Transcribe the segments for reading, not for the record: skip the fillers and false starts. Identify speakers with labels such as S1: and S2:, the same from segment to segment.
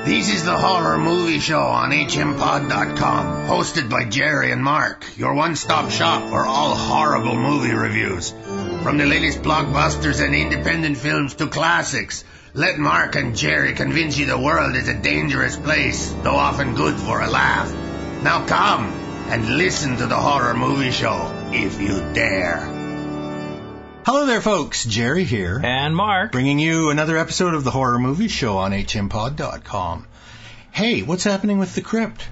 S1: This is the Horror Movie Show on hmpod.com, hosted by Jerry and Mark, your one-stop shop for all horrible movie reviews. From the latest blockbusters and independent films to classics, let Mark and Jerry convince you the world is a dangerous place, though often good for a laugh. Now come and listen to the Horror Movie Show, if you dare.
S2: Hello there, folks. Jerry here.
S3: And Mark.
S2: Bringing you another episode of the Horror Movie Show on hmpod.com. Hey, what's happening with the crypt?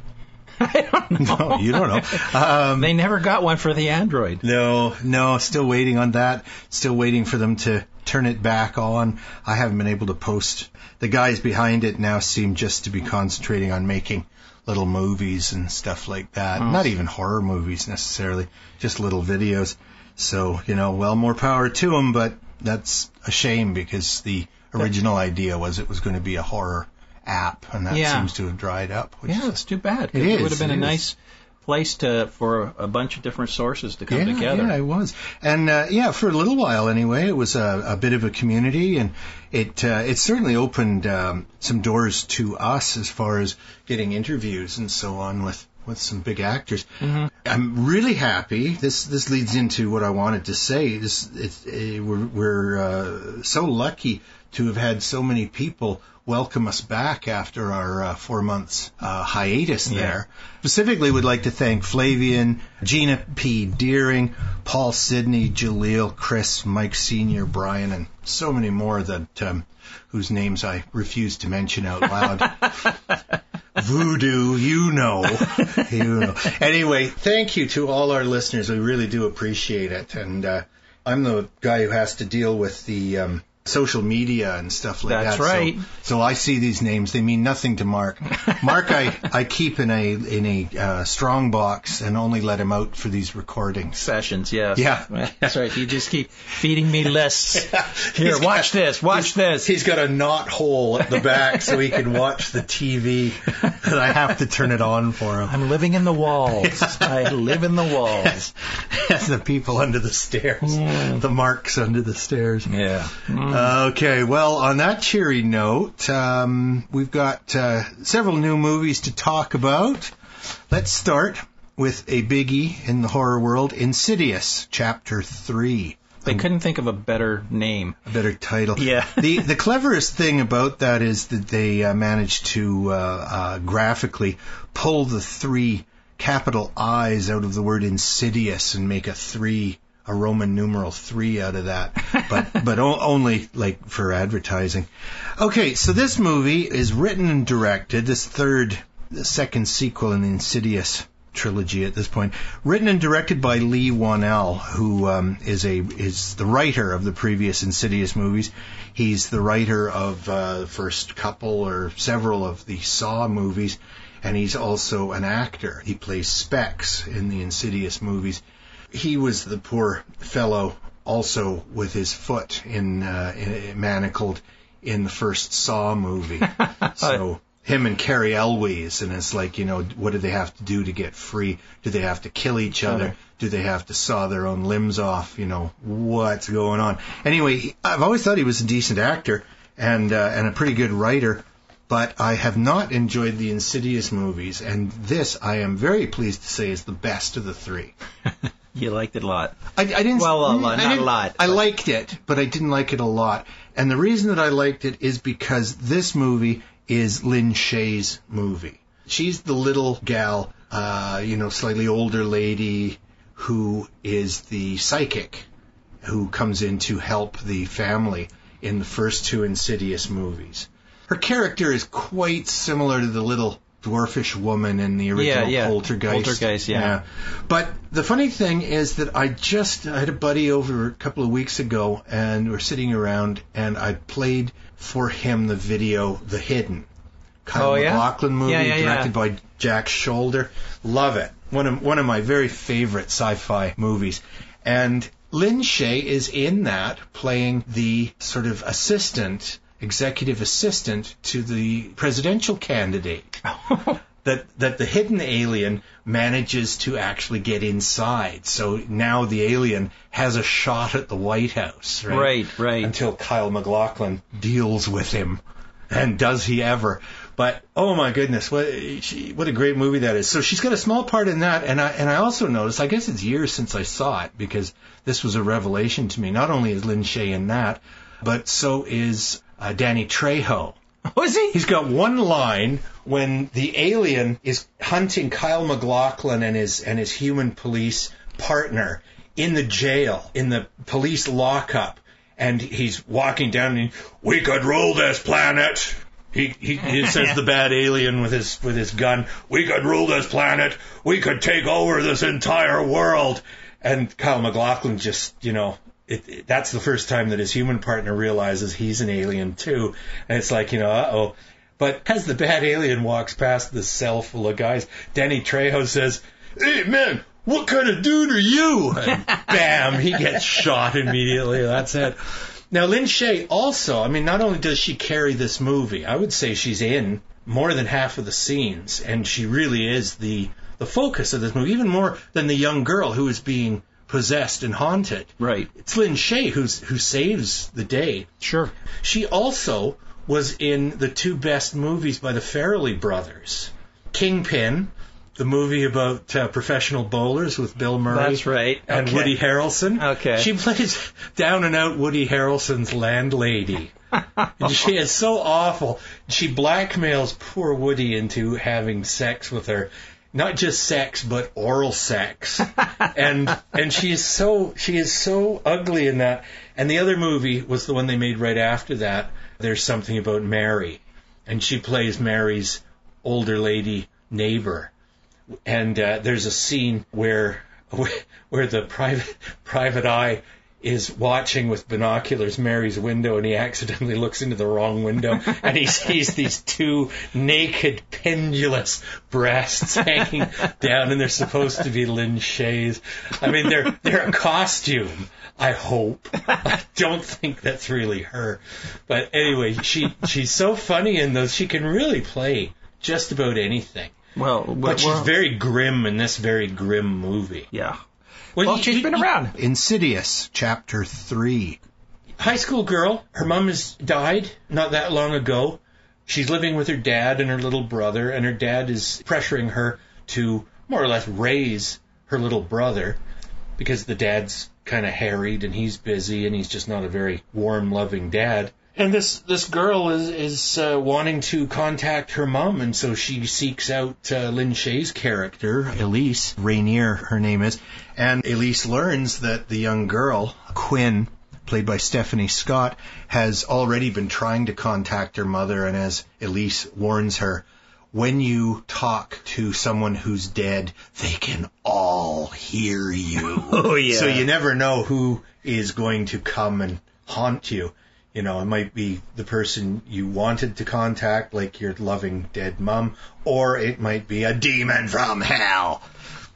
S3: I don't know.
S2: No, you don't know.
S3: They never got one for the Android.
S2: No, still waiting on that. Still waiting for them to turn it back on. I haven't been able to post. The guys behind it now seem just to be concentrating on making little movies and stuff like that. Not even horror movies necessarily, just little videos. So, well, more power to them, but that's a shame because the original idea was it was going to be a horror app, and that seems to have dried up.
S3: It's too bad.
S2: It
S3: would have been a nice place for a bunch of different sources to come together.
S2: Yeah, it was. And, for a little while anyway, it was a bit of a community, and it certainly opened some doors to us as far as getting interviews and so on with some big actors. Mm-hmm. I'm really happy. This leads into what I wanted to say. We're so lucky to have had so many people welcome us back after our 4 months hiatus there. Specifically, would like to thank Flavian, Gina P. Deering, Paul Sidney, Jaleel, Chris, Mike Sr., Brian, and so many more that whose names I refuse to mention out loud. Voodoo, you know. Anyway, thank you to all our listeners. We really do appreciate it. And I'm the guy who has to deal with the social media and stuff like that.
S3: That's right.
S2: So I see these names. They mean nothing to Mark. Mark, I keep in a strong box and only let him out for these recording
S3: sessions. Yes.
S2: Yeah,
S3: that's right. You just keep feeding me lists. Here, watch this.
S2: He's got a knot hole at the back so he can watch the TV, and I have to turn it on for him.
S3: I'm living in the walls. I live in the walls.
S2: As the people under the stairs, the marks under the stairs.
S3: Yeah.
S2: Okay, well, on that cheery note, we've got several new movies to talk about. Let's start with a biggie in the horror world, Insidious Chapter 3.
S3: They couldn't think of a better name.
S2: A better title.
S3: Yeah.
S2: The cleverest thing about that is that they managed to graphically pull the 3 capital I's out of the word insidious and make a Roman numeral 3 out of that, but only like for advertising. Okay, so this movie is written and directed, the second sequel in the Insidious trilogy at this point, written and directed by Lee Whannell, who is the writer of the previous Insidious movies. He's the writer of the first couple or several of the Saw movies, and he's also an actor. He plays Specs in the Insidious movies. He was the poor fellow also with his foot manacled in the first Saw movie. So him and Carrie Elwes, and it's like, what do they have to do to get free? Do they have to kill each other? Do they have to saw their own limbs off? What's going on? Anyway, I've always thought he was a decent actor and a pretty good writer, but I have not enjoyed the Insidious movies, and this, I am very pleased to say, is the best of the 3.
S3: You liked it a lot.
S2: I didn't.
S3: Well, not a lot.
S2: I liked it, but I didn't like it a lot. And the reason that I liked it is because this movie is Lin Shaye's movie. She's the little gal, slightly older lady who is the psychic who comes in to help the family in the first 2 Insidious movies. Her character is quite similar to the little dwarfish woman in the original Poltergeist.
S3: Poltergeist, yeah.
S2: But the funny thing is that I had a buddy over a couple of weeks ago, and we're sitting around, and I played for him the video The Hidden. Kyle MacLachlan movie, directed by Jack Shoulder. Love it. One of my very favorite sci-fi movies. And Lin Shaye is in that, playing the sort of executive assistant to the presidential candidate. That the hidden alien manages to actually get inside. So now the alien has a shot at the White House, right?
S3: Right.
S2: Until Kyle MacLachlan deals with him. And does he ever? But, oh my goodness, what a great movie that is. So she's got a small part in that, and I also noticed, I guess it's years since I saw it, because this was a revelation to me. Not only is Lin Shaye in that, but so is Danny Trejo.
S3: Oh, is he?
S2: He's got one line when the alien is hunting Kyle MacLachlan and his human police partner in the jail, in the police lockup, and he's walking down and we could rule this planet. He says the bad alien with his gun, we could rule this planet, we could take over this entire world. And Kyle MacLachlan just, that's the first time that his human partner realizes he's an alien too. And it's like, uh-oh. But as the bad alien walks past the cell full of guys, Danny Trejo says, "Hey man, what kind of dude are you?" And bam, he gets shot immediately. That's it. Now, Lin Shaye also, not only does she carry this movie, I would say she's in more than half of the scenes, and she really is the focus of this movie, even more than the young girl who is being possessed and haunted.
S3: Right.
S2: It's Lin Shaye who saves the day.
S3: Sure.
S2: She also was in the two best movies by the Farrelly brothers. Kingpin, the movie about professional bowlers with Bill Murray.
S3: That's right.
S2: And Woody Harrelson.
S3: Okay.
S2: She plays down-and-out Woody Harrelson's landlady. And she is so awful. She blackmails poor Woody into having sex with her. Not just sex, but oral sex. And she is so ugly in that. And the other movie was the one they made right after that. There's Something About Mary. And she plays Mary's older lady neighbor. And there's a scene where the private eye is watching with binoculars Mary's window, and he accidentally looks into the wrong window, and he sees these two naked, pendulous breasts hanging down, and they're supposed to be Lin Shaye's. They're a costume, I hope. I don't think that's really her. But anyway, she's so funny in those. She can really play just about anything. But she's very grim in this very grim movie.
S3: Yeah. Well, she's been around.
S2: Insidious Chapter 3. High school girl. Her mom has died not that long ago. She's living with her dad and her little brother, and her dad is pressuring her to more or less raise her little brother because the dad's kind of harried and he's busy and he's just not a very warm, loving dad. And this girl is wanting to contact her mom, and so she seeks out Lin Shaye's character, Elise Rainier, her name is, and Elise learns that the young girl, Quinn, played by Stephanie Scott, has already been trying to contact her mother, and as Elise warns her, when you talk to someone who's dead, they can all hear you.
S3: Oh, yeah.
S2: So you never know who is going to come and haunt you. It might be the person you wanted to contact, like your loving dead mom, or it might be a demon from hell.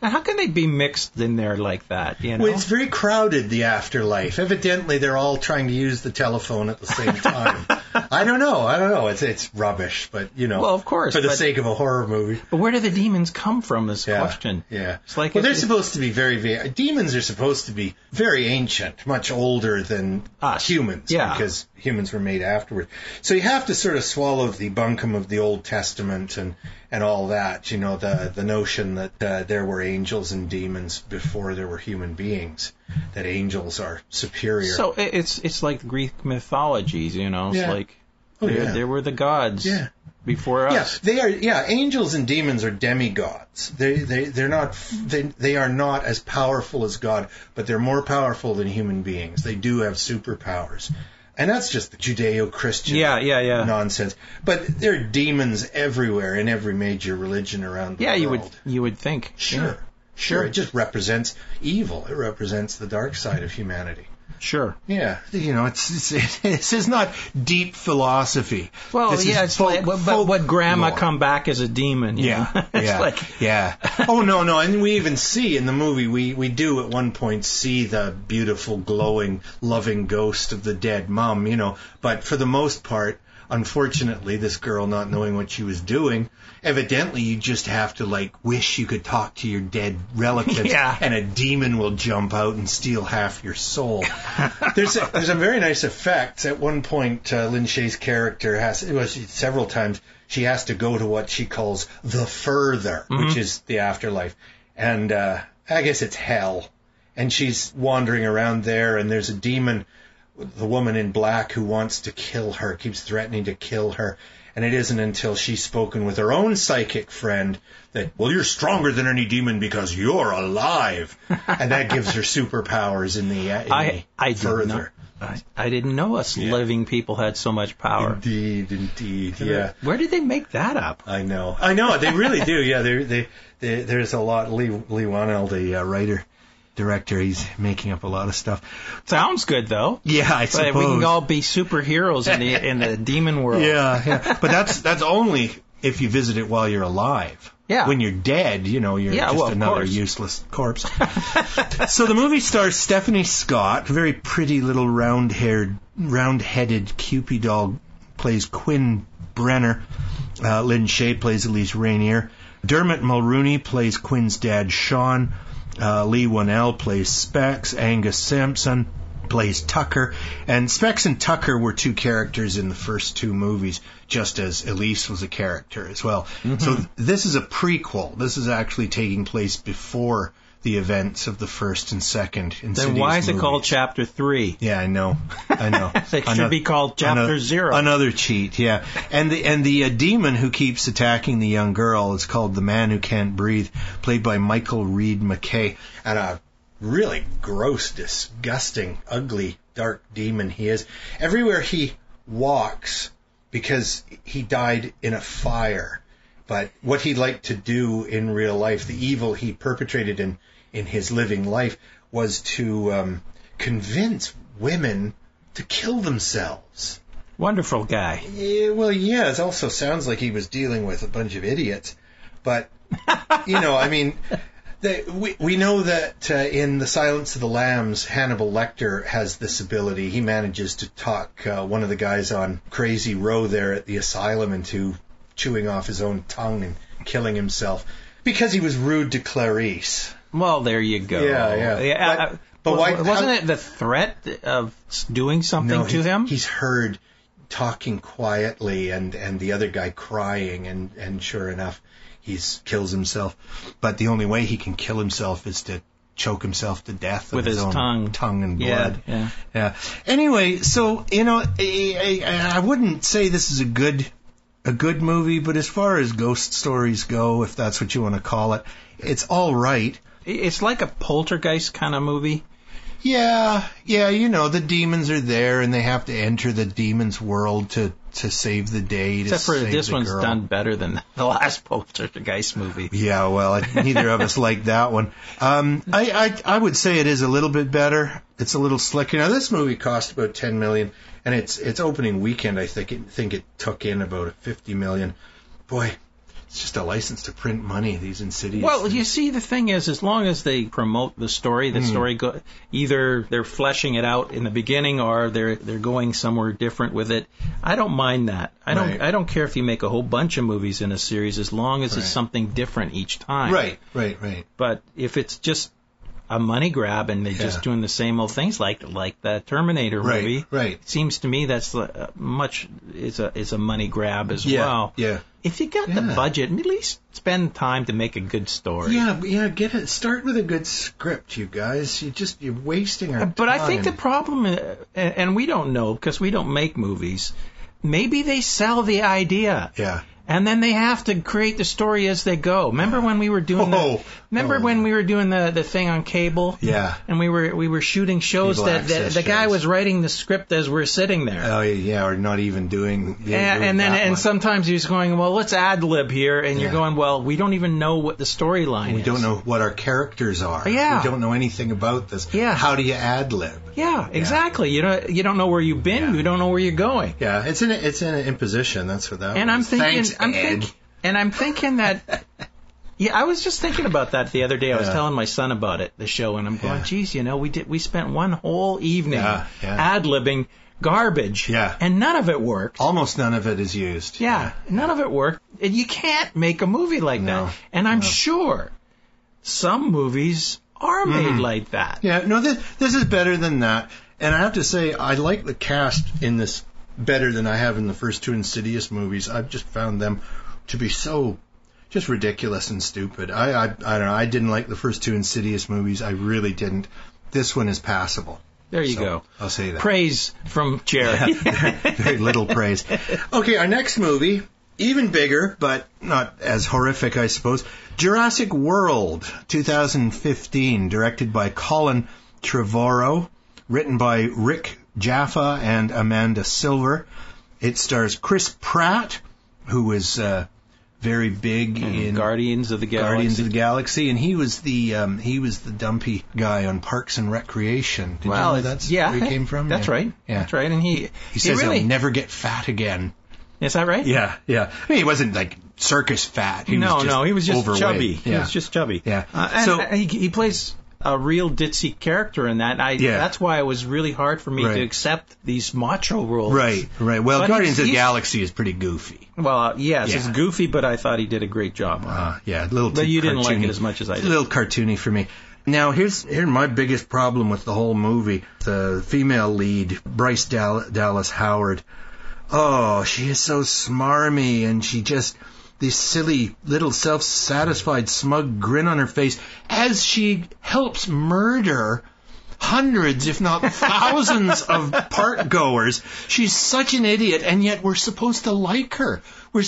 S3: Now, how can they be mixed in there like that?
S2: Well, it's very crowded, the afterlife. Evidently, they're all trying to use the telephone at the same time. I don't know. It's rubbish, but,
S3: Well, of course.
S2: For the sake of a horror movie.
S3: But where do the demons come from is the question.
S2: Yeah.
S3: It's like
S2: they're supposed to be demons are supposed to be very ancient, much older than us humans.
S3: Yeah.
S2: Because humans were made afterward. So you have to sort of swallow the bunkum of the Old Testament and all that, the notion that there were angels and demons before there were human beings, that angels are superior.
S3: So it's like Greek mythologies, It's like there were the gods before us.
S2: Yeah, they are. Angels and demons are demigods. They are not as powerful as God, but they're more powerful than human beings. They do have superpowers. And that's just the Judeo-Christian nonsense. But there are demons everywhere in every major religion around the world.
S3: You would think.
S2: Sure. It just represents evil. It represents the dark side of humanity.
S3: Sure.
S2: Yeah. This is not deep philosophy.
S3: Well, it's like, but would Grandma come back as a demon?
S2: Yeah. Oh, no. And we even see in the movie, we do at one point see the beautiful, glowing, loving ghost of the dead mom, But for the most part, unfortunately, this girl not knowing what she was doing, evidently you just have to wish you could talk to your dead relatives and a demon will jump out and steal half your soul. There's a very nice effect. At one point, Lin Shaye's character several times, she has to go to what she calls the further, which is the afterlife. And I guess it's hell. And she's wandering around there, and there's a demon, the woman in black, who wants to kill her, keeps threatening to kill her. And it isn't until she's spoken with her own psychic friend that, well, you're stronger than any demon because you're alive. And that gives her superpowers in the further.
S3: I didn't know us living people had so much power.
S2: Indeed, yeah.
S3: Where did they make that up?
S2: I know, they really do. Yeah, there's a lot. Lee Whannell, the writer, director, he's making up a lot of stuff.
S3: Sounds good, though.
S2: Yeah, I suppose.
S3: We can all be superheroes in the demon world.
S2: Yeah. But that's only if you visit it while you're alive.
S3: Yeah.
S2: When you're dead, you're just another useless corpse. So the movie stars Stephanie Scott, a very pretty little round-headed Cupid doll, plays Quinn Brenner. Lin Shaye plays Elise Rainier. Dermot Mulrooney plays Quinn's dad, Sean. Lee Whannell plays Specs. Angus Sampson plays Tucker. And Specs and Tucker were two characters in the first two movies, just as Elise was a character as well. So this is a prequel. This is actually taking place before the events of the first and second Insidious
S3: Then why is it
S2: movies.
S3: called Chapter 3?
S2: Yeah, I know.
S3: It should be called Chapter 0.
S2: Another cheat, yeah. And the demon who keeps attacking the young girl is called the Man Who Can't Breathe, played by Michael Reed McKay. And a really gross, disgusting, ugly, dark demon he is. Everywhere he walks, because he died in a fire, but what he liked to do in real life, the evil he perpetrated in his living life, was to convince women to kill themselves.
S3: Wonderful guy.
S2: Yeah, well, yeah, it also sounds like he was dealing with a bunch of idiots. But, I mean, we know that in The Silence of the Lambs, Hannibal Lecter has this ability. He manages to talk one of the guys on Crazy Row there at the asylum into chewing off his own tongue and killing himself because he was rude to Clarice.
S3: Well, there you go.
S2: Yeah. But why
S3: wasn't it the threat of doing something to him?
S2: He's heard talking quietly and the other guy crying, and sure enough, he kills himself. But the only way he can kill himself is to choke himself to death
S3: with his own
S2: tongue and blood.
S3: Yeah.
S2: Anyway, so I wouldn't say this is a good movie, but as far as ghost stories go, if that's what you want to call it, it's all right.
S3: It's like a poltergeist kind of movie.
S2: Yeah, the demons are there, and they have to enter the demon's world to save the day.
S3: Except for this one's done better than the last poltergeist movie.
S2: Yeah, well, neither of us like that one. I would say it is a little bit better. It's a little slicker. Now, this movie cost about $10 million, and its opening weekend, I think it took in about $50 million. Boy, it's just a license to print money, these Insidious.
S3: Well, you see, the thing is, as long as they promote the story either they're fleshing it out in the beginning or they're going somewhere different with it. I don't mind that. I don't care if you make a whole bunch of movies in a series as long as it's something different each time.
S2: Right.
S3: But if it's just a money grab and they're just doing the same old things like the Terminator movie,
S2: right.
S3: Seems to me that's is a money grab as well.
S2: Yeah.
S3: If you got the budget, at least spend time to make a good story.
S2: Yeah, start with a good script, you guys. You're wasting our time.
S3: But I think the problem, and we don't know because we don't make movies, maybe they sell the idea.
S2: Yeah.
S3: And then they have to create the story as they go. Remember when we were doing when we were doing the thing on cable?
S2: Yeah.
S3: And we were shooting shows that the guy was writing the script as we're sitting there.
S2: Oh yeah, or not even doing.
S3: And sometimes he was going, well, let's ad lib here, and you're going, well, we don't even know what the storyline is.
S2: We don't know what our characters are.
S3: Yeah.
S2: We don't know anything about this.
S3: Yeah.
S2: How do you ad lib?
S3: Yeah, exactly. You don't know where you've been. Yeah. You don't know where you're going.
S2: Yeah, it's an imposition. That's what that.
S3: And
S2: was.
S3: I'm thinking that. Yeah, I was just thinking about that the other day. I was telling my son about it, the show, and I'm going, geez, we spent one whole evening ad-libbing garbage, and none of it worked.
S2: Almost none of it is used.
S3: Yeah, none of it worked. And you can't make a movie like that. And I'm sure some movies are made like that.
S2: Yeah, no, this is better than that. And I have to say, I like the cast in this better than I have in the first two Insidious movies. I've just found them to be so just ridiculous and stupid. I don't know. I didn't like the first two Insidious movies. I really didn't. This one is passable.
S3: There you go.
S2: I'll say that.
S3: Praise from Jerry.
S2: Yeah, very little praise. Okay, our next movie, even bigger, but not as horrific, I suppose. Jurassic World, 2015, directed by Colin Trevorrow, written by Rick Jaffa and Amanda Silver. It stars Chris Pratt, who was very big in
S3: Guardians of the Galaxy.
S2: And he was the dumpy guy on Parks and Recreation. Did you know that's where he came from?
S3: That's right.
S2: Yeah.
S3: That's right. And he
S2: says
S3: really,
S2: he'll never get fat again.
S3: Is that right?
S2: Yeah. I mean, he wasn't like circus fat. He was just
S3: overweight. Chubby.
S2: Yeah.
S3: He was just chubby.
S2: Yeah.
S3: And he plays a real ditzy character in that. That's why it was really hard for me to accept these macho roles.
S2: Right. Well, but Guardians of the Galaxy is pretty goofy.
S3: Well, yes, it's goofy, but I thought he did a great job.
S2: A little too
S3: But you
S2: cartoony.
S3: didn't like it as much as I did.
S2: A little cartoony for me. Now, here's my biggest problem with the whole movie. The female lead, Bryce Dallas Howard. Oh, she is so smarmy, and she just... this silly, little self-satisfied, smug grin on her face as she helps murder hundreds, if not thousands, of park-goers. She's such an idiot, and yet we're supposed to like her.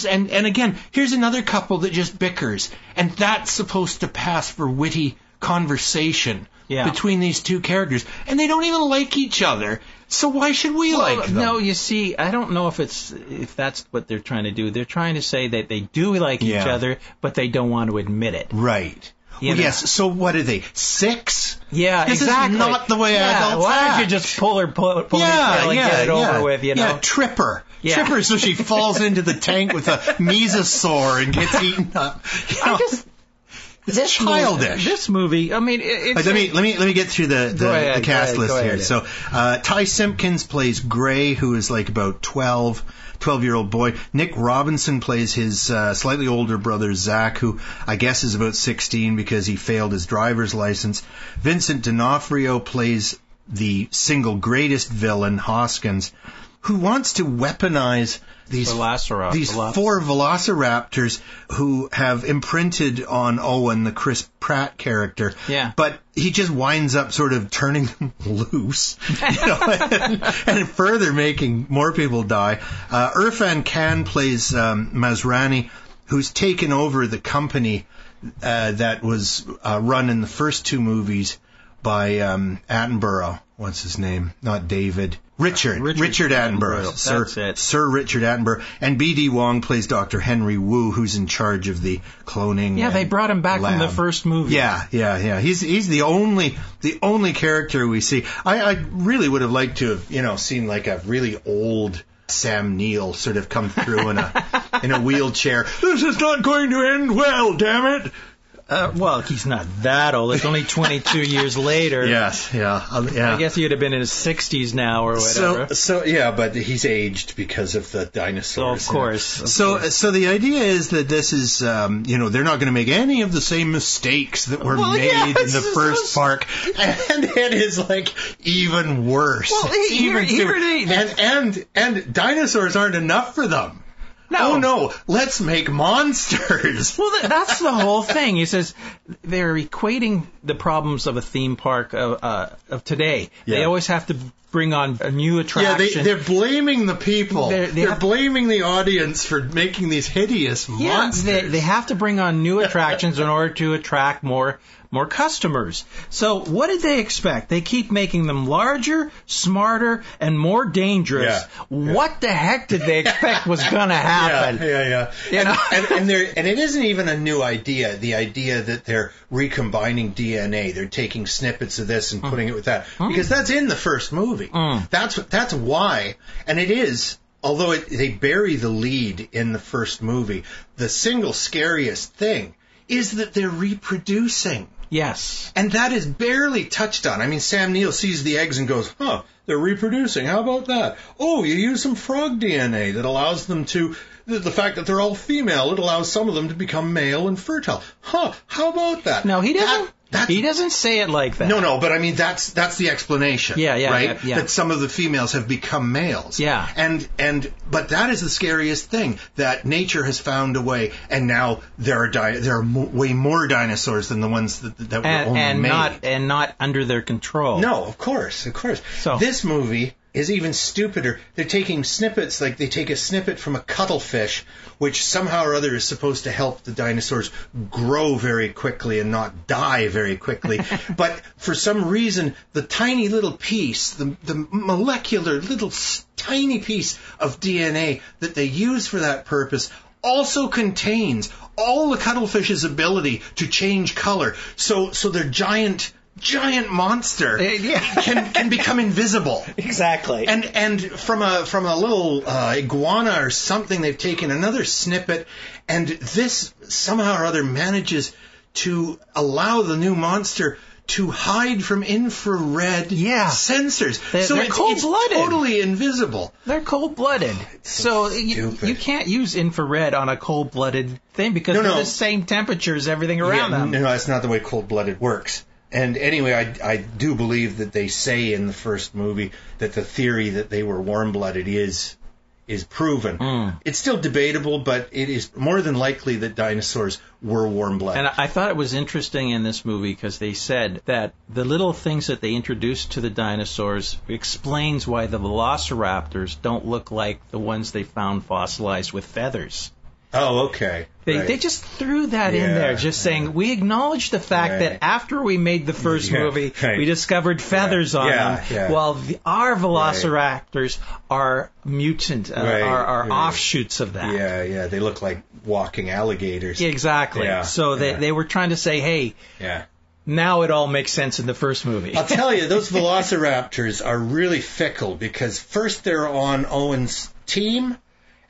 S2: And again, here's another couple that just bickers, and that's supposed to pass for witty conversation between these two characters, and they don't even like each other. So why should we like them?
S3: No, you see, I don't know if that's what they're trying to do. They're trying to say that they do like each other, but they don't want to admit it.
S2: Right. Well, yes, so what are they, 6?
S3: Yeah,
S2: this
S3: exactly.
S2: This is not the way adults
S3: why
S2: act.
S3: don't you just pull her tail and get it over with, you know?
S2: Yeah, trip her.
S3: Yeah.
S2: Trip her so she falls into the tank with a mesosaur and gets eaten up. It's childish.
S3: This movie, I mean, it's...
S2: Let me get through the cast list here.
S3: Ahead.
S2: So, Ty Simpkins plays Gray, who is like about 12-year-old boy. Nick Robinson plays his slightly older brother, Zach, who I guess is about 16 because he failed his driver's license. Vincent D'Onofrio plays the single greatest villain, Hoskins, who wants to weaponize these 4 velociraptors who have imprinted on Owen, the Chris Pratt character.
S3: Yeah.
S2: But he just winds up sort of turning them loose, and further making more people die. Irfan Khan plays Masrani, who's taken over the company that was run in the first 2 movies by Attenborough. What's his name? Not David. Richard Attenborough.
S3: That's it.
S2: Sir Richard Attenborough. And B.D. Wong plays Dr. Henry Wu, who's in charge of the cloning.
S3: Yeah, they brought him back from the first movie.
S2: Yeah. He's the only character we see. I really would have liked to have, seen like a really old Sam Neill sort of come through in a wheelchair. This is not going to end well, damn it.
S3: Well, he's not that old. It's only 22 years later.
S2: Yes, yeah.
S3: I guess he'd have been in his 60s now or whatever.
S2: So yeah, but he's aged because of the dinosaurs.
S3: Of course.
S2: So the idea is that this is, they're not going to make any of the same mistakes that were made in the first park, and it is like even worse.
S3: Well,
S2: and dinosaurs aren't enough for them.
S3: No.
S2: Oh, no, let's make monsters.
S3: Well, that's the whole thing. He says they're equating the problems of a theme park of today. Yeah. They always have to bring on a new attraction.
S2: Yeah, they're blaming the people. They're blaming the audience for making these hideous monsters.
S3: They have to bring on new attractions in order to attract more customers. So what did they expect? They keep making them larger, smarter, and more dangerous. Yeah. What the heck did they expect was going to happen?
S2: Yeah. And it isn't even a new idea, the idea that they're recombining DNA. They're taking snippets of this and putting it with that. Because that's in the first movie. That's why. And it is, although they bury the lead in the first movie, the single scariest thing is that they're reproducing.
S3: Yes.
S2: And that is barely touched on. I mean, Sam Neill sees the eggs and goes, they're reproducing. How about that? Oh, you use some frog DNA that allows them to, the fact that they're all female, it allows some of them to become male and fertile. How about that?
S3: No, he doesn't. He doesn't say it like that.
S2: No, but I mean that's the explanation. Right?
S3: Yeah.
S2: That some of the females have become males.
S3: Yeah.
S2: But that is the scariest thing, that nature has found a way, and now there are way more dinosaurs than the ones that were only made.
S3: And not under their control.
S2: No, of course. So this movie is even stupider. They're taking snippets, like they take a snippet from a cuttlefish, which somehow or other is supposed to help the dinosaurs grow very quickly and not die very quickly. But for some reason, the tiny little piece, the molecular little tiny piece of DNA that they use for that purpose also contains all the cuttlefish's ability to change color. So their giant monster can become invisible.
S3: Exactly.
S2: And from a little iguana or something, they've taken another snippet, and this somehow or other manages to allow the new monster to hide from infrared sensors. So
S3: they're cold-blooded.
S2: It's totally invisible.
S3: They're cold-blooded. So you can't use infrared on a cold-blooded thing because they're the same temperature as everything around them.
S2: No, that's not the way cold-blooded works. And anyway, I do believe that they say in the first movie that the theory that they were warm-blooded is proven. It's still debatable, but it is more than likely that dinosaurs were warm-blooded.
S3: And I thought it was interesting in this movie because they said that the little things that they introduced to the dinosaurs explains why the velociraptors don't look like the ones they found fossilized with feathers.
S2: Oh, okay.
S3: They just threw that in there, just saying, we acknowledge the fact that after we made the first movie, we discovered feathers on them, while our velociraptors are mutant, are offshoots of that.
S2: Yeah, they look like walking alligators.
S3: Exactly.
S2: Yeah,
S3: so they were trying to say, hey, now it all makes sense in the first movie.
S2: I'll tell you, those velociraptors are really fickle, because first they're on Owen's team,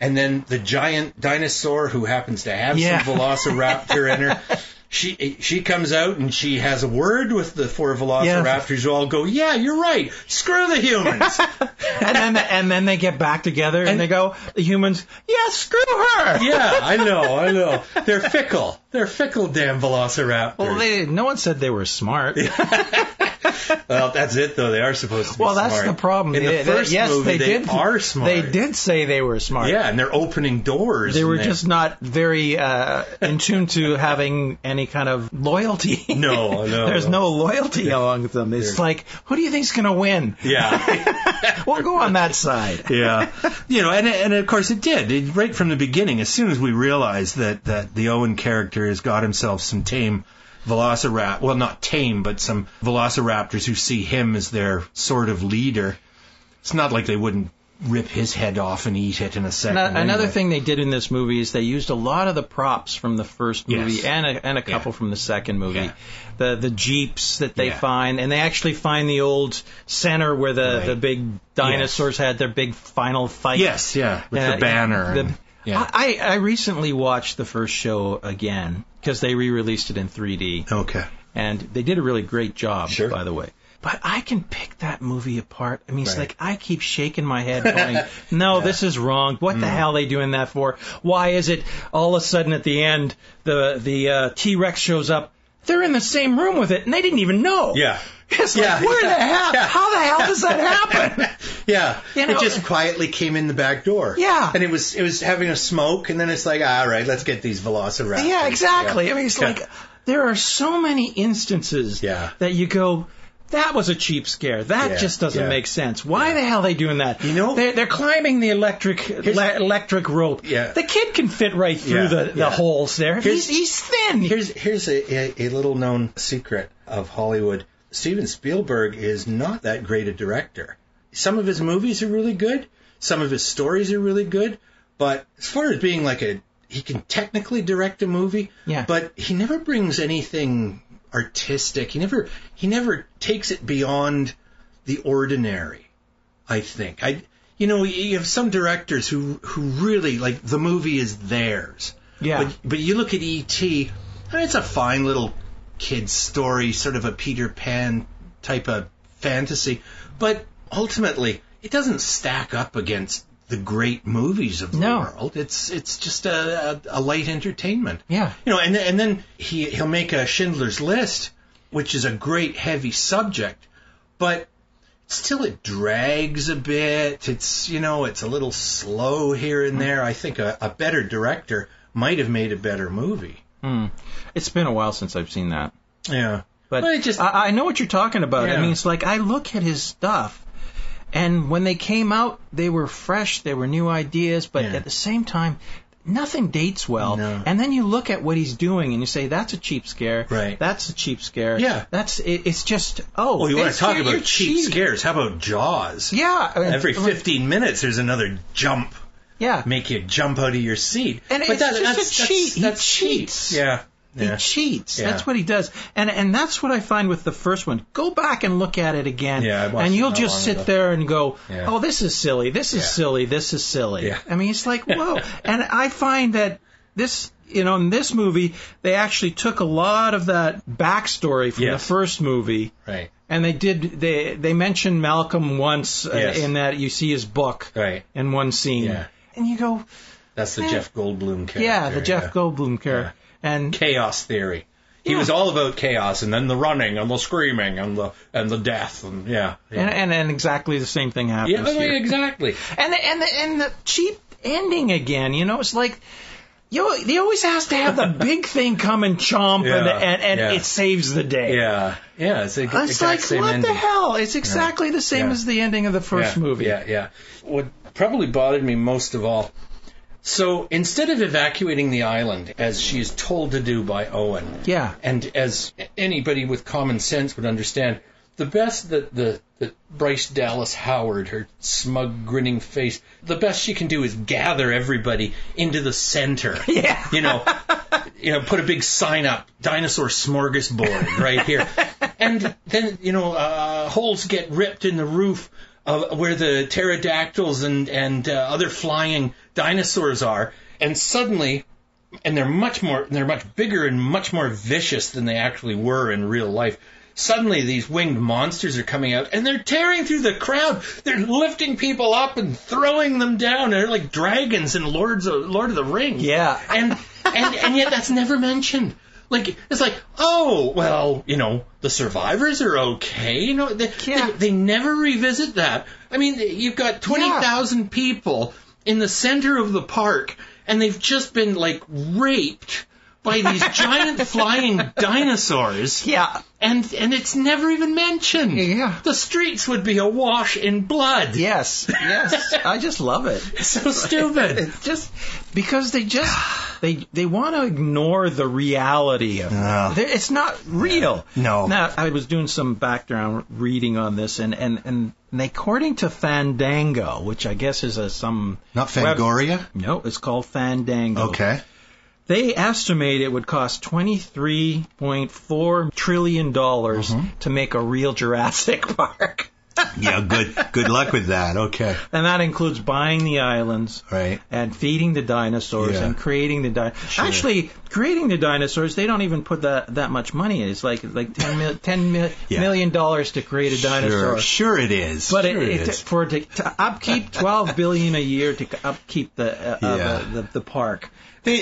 S2: and then the giant dinosaur who happens to have some velociraptor in her, she comes out and she has a word with the four velociraptors who all go, yeah, you're right, screw the humans.
S3: and then they get back together and they go, the humans, yeah, screw her.
S2: Yeah, I know. They're fickle. They're fickle, damn velociraptors.
S3: Well, no one said they were smart.
S2: Well, that's it, though. They are supposed to be smart.
S3: Well, that's the problem.
S2: In the first movie, they are smart.
S3: They did say they were smart.
S2: Yeah, and they're opening doors.
S3: They were just not very in tune to having any kind of loyalty.
S2: No.
S3: There's no loyalty among them. It's like, who do you think's going to win?
S2: Yeah.
S3: We'll go on that side.
S2: Yeah. And of course it did. Right from the beginning, as soon as we realized that the Owen character has got himself some tame velociraptor, well, not tame, but some velociraptors who see him as their sort of leader. It's not like they wouldn't rip his head off and eat it in a second.
S3: Another thing they did in this movie is they used a lot of the props from the first movie and a couple from the second movie. Yeah. The jeeps that they find, and they actually find the old center where the big dinosaurs had their big final fight.
S2: Yes, with the banner.
S3: I recently watched the first show again because they re-released it in 3D.
S2: Okay.
S3: And they did a really great job, by the way. But I can pick that movie apart. I mean, it's like I keep shaking my head going, no, this is wrong. What the hell are they doing that for? Why is it all of a sudden at the end the T-Rex shows up? They're in the same room with it, and they didn't even know.
S2: Yeah.
S3: It's like, where the hell? Yeah. How the hell does that happen?
S2: It just quietly came in the back door.
S3: Yeah.
S2: And it was having a smoke, and then it's like, all right, let's get these velociraptors.
S3: Yeah, exactly. I mean, it's like, there are so many instances that you go, that was a cheap scare. That just doesn't make sense. Why the hell are they doing that? They're climbing the electric rope.
S2: Yeah.
S3: The kid can fit right through the holes there. He's thin.
S2: Here's a little known secret of Hollywood. Steven Spielberg is not that great a director. Some of his movies are really good. Some of his stories are really good. But as far as being he can technically direct a movie, but he never brings anything artistic. He never takes it beyond the ordinary, I think. You have some directors who really, the movie is theirs.
S3: Yeah.
S2: But you look at E.T., and it's a fine little kid's story, sort of a Peter Pan type of fantasy, but ultimately it doesn't stack up against the great movies of the world. It's just a light entertainment.
S3: Yeah.
S2: And then he'll make a Schindler's List, which is a great heavy subject, but still it drags a bit. It's, it's a little slow here and there. I think a better director might have made a better movie.
S3: It's been a while since I've seen that.
S2: Yeah.
S3: But I know what you're talking about. Yeah. I mean, it's like I look at his stuff, and when they came out, they were fresh, they were new ideas, but at the same time, nothing dates well. No. And then you look at what he's doing, and you say, that's a cheap scare.
S2: Right.
S3: That's a cheap scare.
S2: Yeah.
S3: It's just,
S2: Well, you want to talk about cheap scares. How about Jaws?
S3: Yeah.
S2: Every 15 minutes, there's another jump.
S3: Yeah.
S2: Make you jump out of your seat.
S3: And but it's just a cheat. He cheats.
S2: Yeah.
S3: He cheats. Yeah. That's what he does. And that's what I find with the first one. Go back and look at it again.
S2: Yeah,
S3: and you'll just sit there and go, oh, this is silly. This is silly. This is silly.
S2: Yeah.
S3: I mean, it's like, whoa. And I find that this, in this movie, they actually took a lot of that backstory from the first movie.
S2: Right.
S3: And they mentioned Malcolm once in that you see his book in one scene.
S2: Yeah.
S3: And you go...
S2: That's the Jeff Goldblum character.
S3: Yeah, the Jeff Goldblum character. Yeah. And
S2: chaos theory. He was all about chaos, and then the running, and the screaming, and the death, and
S3: And exactly the same thing happens here.
S2: Exactly.
S3: And the cheap ending again, it's like... He always has to have the big thing come and chomp, and it saves the day.
S2: Yeah, it's
S3: like, what
S2: ending.
S3: The hell? It's exactly the same as the ending of the first movie.
S2: Yeah. What probably bothered me most of all, so instead of evacuating the island, as she is told to do by Owen, and as anybody with common sense would understand, the best that Bryce Dallas Howard, her smug, grinning face, the best she can do is gather everybody into the center.
S3: Yeah.
S2: Put a big sign up, dinosaur smorgasbord right here. And then, holes get ripped in the roof where the pterodactyls and other flying dinosaurs are. And suddenly, and they're much bigger and much more vicious than they actually were in real life. Suddenly, these winged monsters are coming out, and they're tearing through the crowd. They're lifting people up and throwing them down. They're like dragons in Lord of the Rings.
S3: Yeah.
S2: And yet that's never mentioned. Like, it's like, oh, well, the survivors are okay. They never revisit that. I mean, you've got 20,000 people in the center of the park, and they've just been, raped by these giant flying dinosaurs.
S3: Yeah.
S2: And it's never even mentioned.
S3: Yeah.
S2: The streets would be awash in blood.
S3: Yes. I just love it.
S2: It's so stupid.
S3: It's just because they want to ignore the reality of it. It's not real.
S2: No.
S3: Now, I was doing some background reading on this, and according to Fandango, which I guess is some...
S2: Not Fangoria?
S3: No, it's called Fandango.
S2: Okay.
S3: They estimate it would cost $23.4 trillion to make a real Jurassic Park.
S2: Yeah, good luck with that. Okay.
S3: And that includes buying the islands,
S2: right,
S3: and feeding the dinosaurs and creating the dinosaurs. Sure. Actually, creating the dinosaurs, they don't even put that much money in. It's like $10 million to create a dinosaur.
S2: Sure it is.
S3: But to upkeep $12 billion a year to upkeep the park.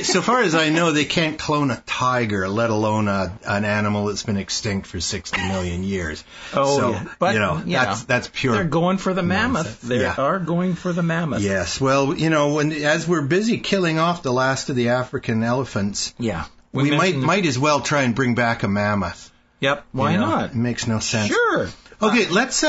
S2: So far as I know, they can't clone a tiger, let alone an animal that's been extinct for 60 million years.
S3: Oh,
S2: so,
S3: yeah. But,
S2: that's pure.
S3: They're going for the mammoth. They are going for the mammoth.
S2: Yes. Well, as we're busy killing off the last of the African elephants, we might as well try and bring back a mammoth.
S3: Yep. Why not?
S2: It makes no sense.
S3: Sure.
S2: Okay, let's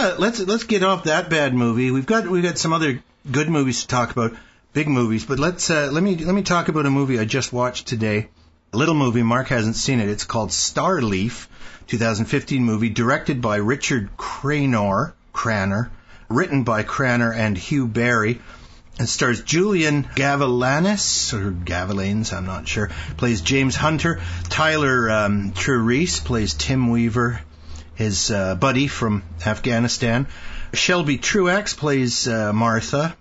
S2: get off that bad movie. We've got some other good movies to talk about. Big movies, but let me talk about a movie I just watched today. A little movie, Mark hasn't seen it. It's called Starleaf, 2015 movie, directed by Richard Cranor, written by Cranor and Hugh Barry, and stars Julian Gavilanes, or Gavilanes, I'm not sure, plays James Hunter. Tyler Therese plays Tim Weaver, his buddy from Afghanistan. Shelby Truax plays Martha.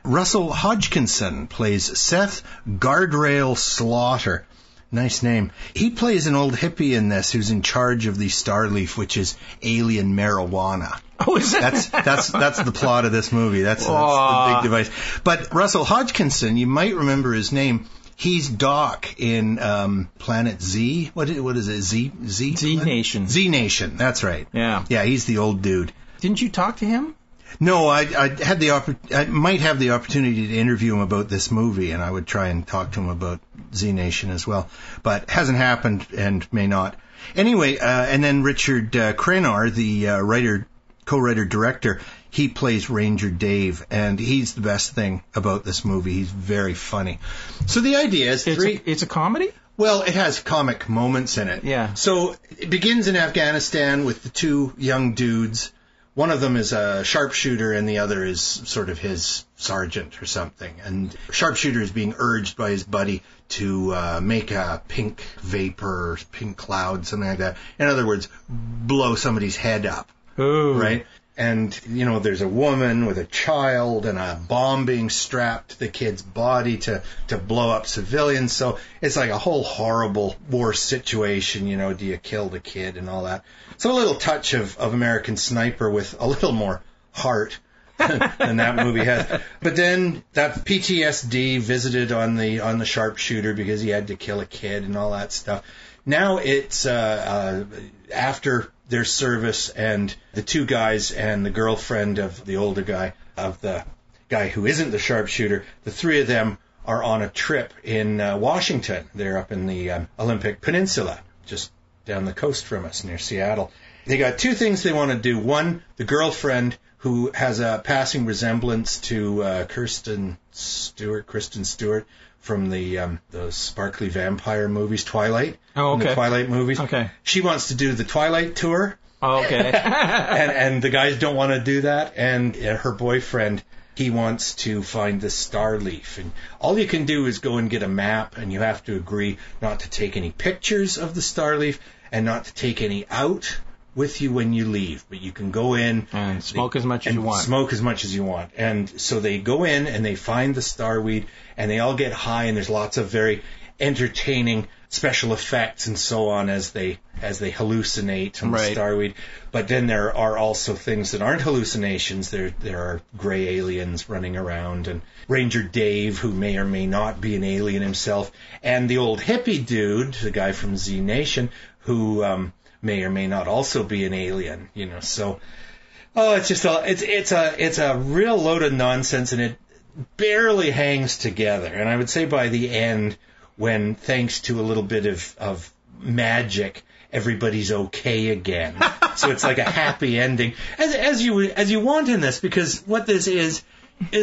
S2: Russell Hodgkinson plays Seth Guardrail Slaughter. Nice name. He plays an old hippie in this who's in charge of the Starleaf, which is alien marijuana.
S3: Oh, is it?
S2: That's the plot of this movie. That's the big device. But Russell Hodgkinson, you might remember his name. He's Doc in Planet Z. What is it? Z
S3: Nation.
S2: Z Nation. That's right.
S3: Yeah.
S2: Yeah, he's the old dude.
S3: Didn't you talk to him?
S2: No, I might have the opportunity to interview him about this movie, and I would try and talk to him about Z Nation as well. But hasn't happened and may not. Anyway, and then Richard Crennar, the co-writer-director, he plays Ranger Dave, and he's the best thing about this movie. He's very funny. So the idea is
S3: it's a comedy?
S2: Well, it has comic moments in it.
S3: Yeah.
S2: So it begins in Afghanistan with the two young dudes. One of them is a sharpshooter and the other is sort of his sergeant or something. And sharpshooter is being urged by his buddy to make a pink vapor, pink cloud, something like that. In other words, blow somebody's head up.
S3: Ooh.
S2: Right? And, you know, there's a woman with a child and a bomb being strapped to the kid's body to blow up civilians. So it's like a whole horrible war situation, you know, do you kill the kid and all that. So a little touch of American Sniper with a little more heart than that movie has. But then that PTSD visited on the sharpshooter because he had to kill a kid and all that stuff. Now it's after their service, and the two guys and the girlfriend of the older guy, of the guy who isn't the sharpshooter, the three of them are on a trip in Washington. They're up in the Olympic Peninsula, just down the coast from us near Seattle. They got two things they want to do. One, the girlfriend, who has a passing resemblance to Kristen Stewart from the sparkly vampire movies, Twilight.
S3: Oh, okay.
S2: The Twilight movies.
S3: Okay.
S2: She wants to do the Twilight tour.
S3: Oh, okay.
S2: and the guys don't want to do that. And her boyfriend, he wants to find the star leaf. And all you can do is go and get a map, and you have to agree not to take any pictures of the star leaf and not to take any out with you when you leave. But you can go in
S3: and smoke as much as you want.
S2: Smoke as much as you want. And so they go in and they find the starweed, and they all get high, and there's lots of very entertaining special effects and so on as they hallucinate on the starweed. But then there are also things that aren't hallucinations. There are gray aliens running around, and Ranger Dave, who may or may not be an alien himself, and the old hippie dude, the guy from Z Nation, who may or may not also be an alien, you know. So, it's just it's a real load of nonsense, and it barely hangs together. And I would say by the end, when thanks to a little bit of magic, everybody's okay again. So it's like a happy ending, as you want in this, because what this is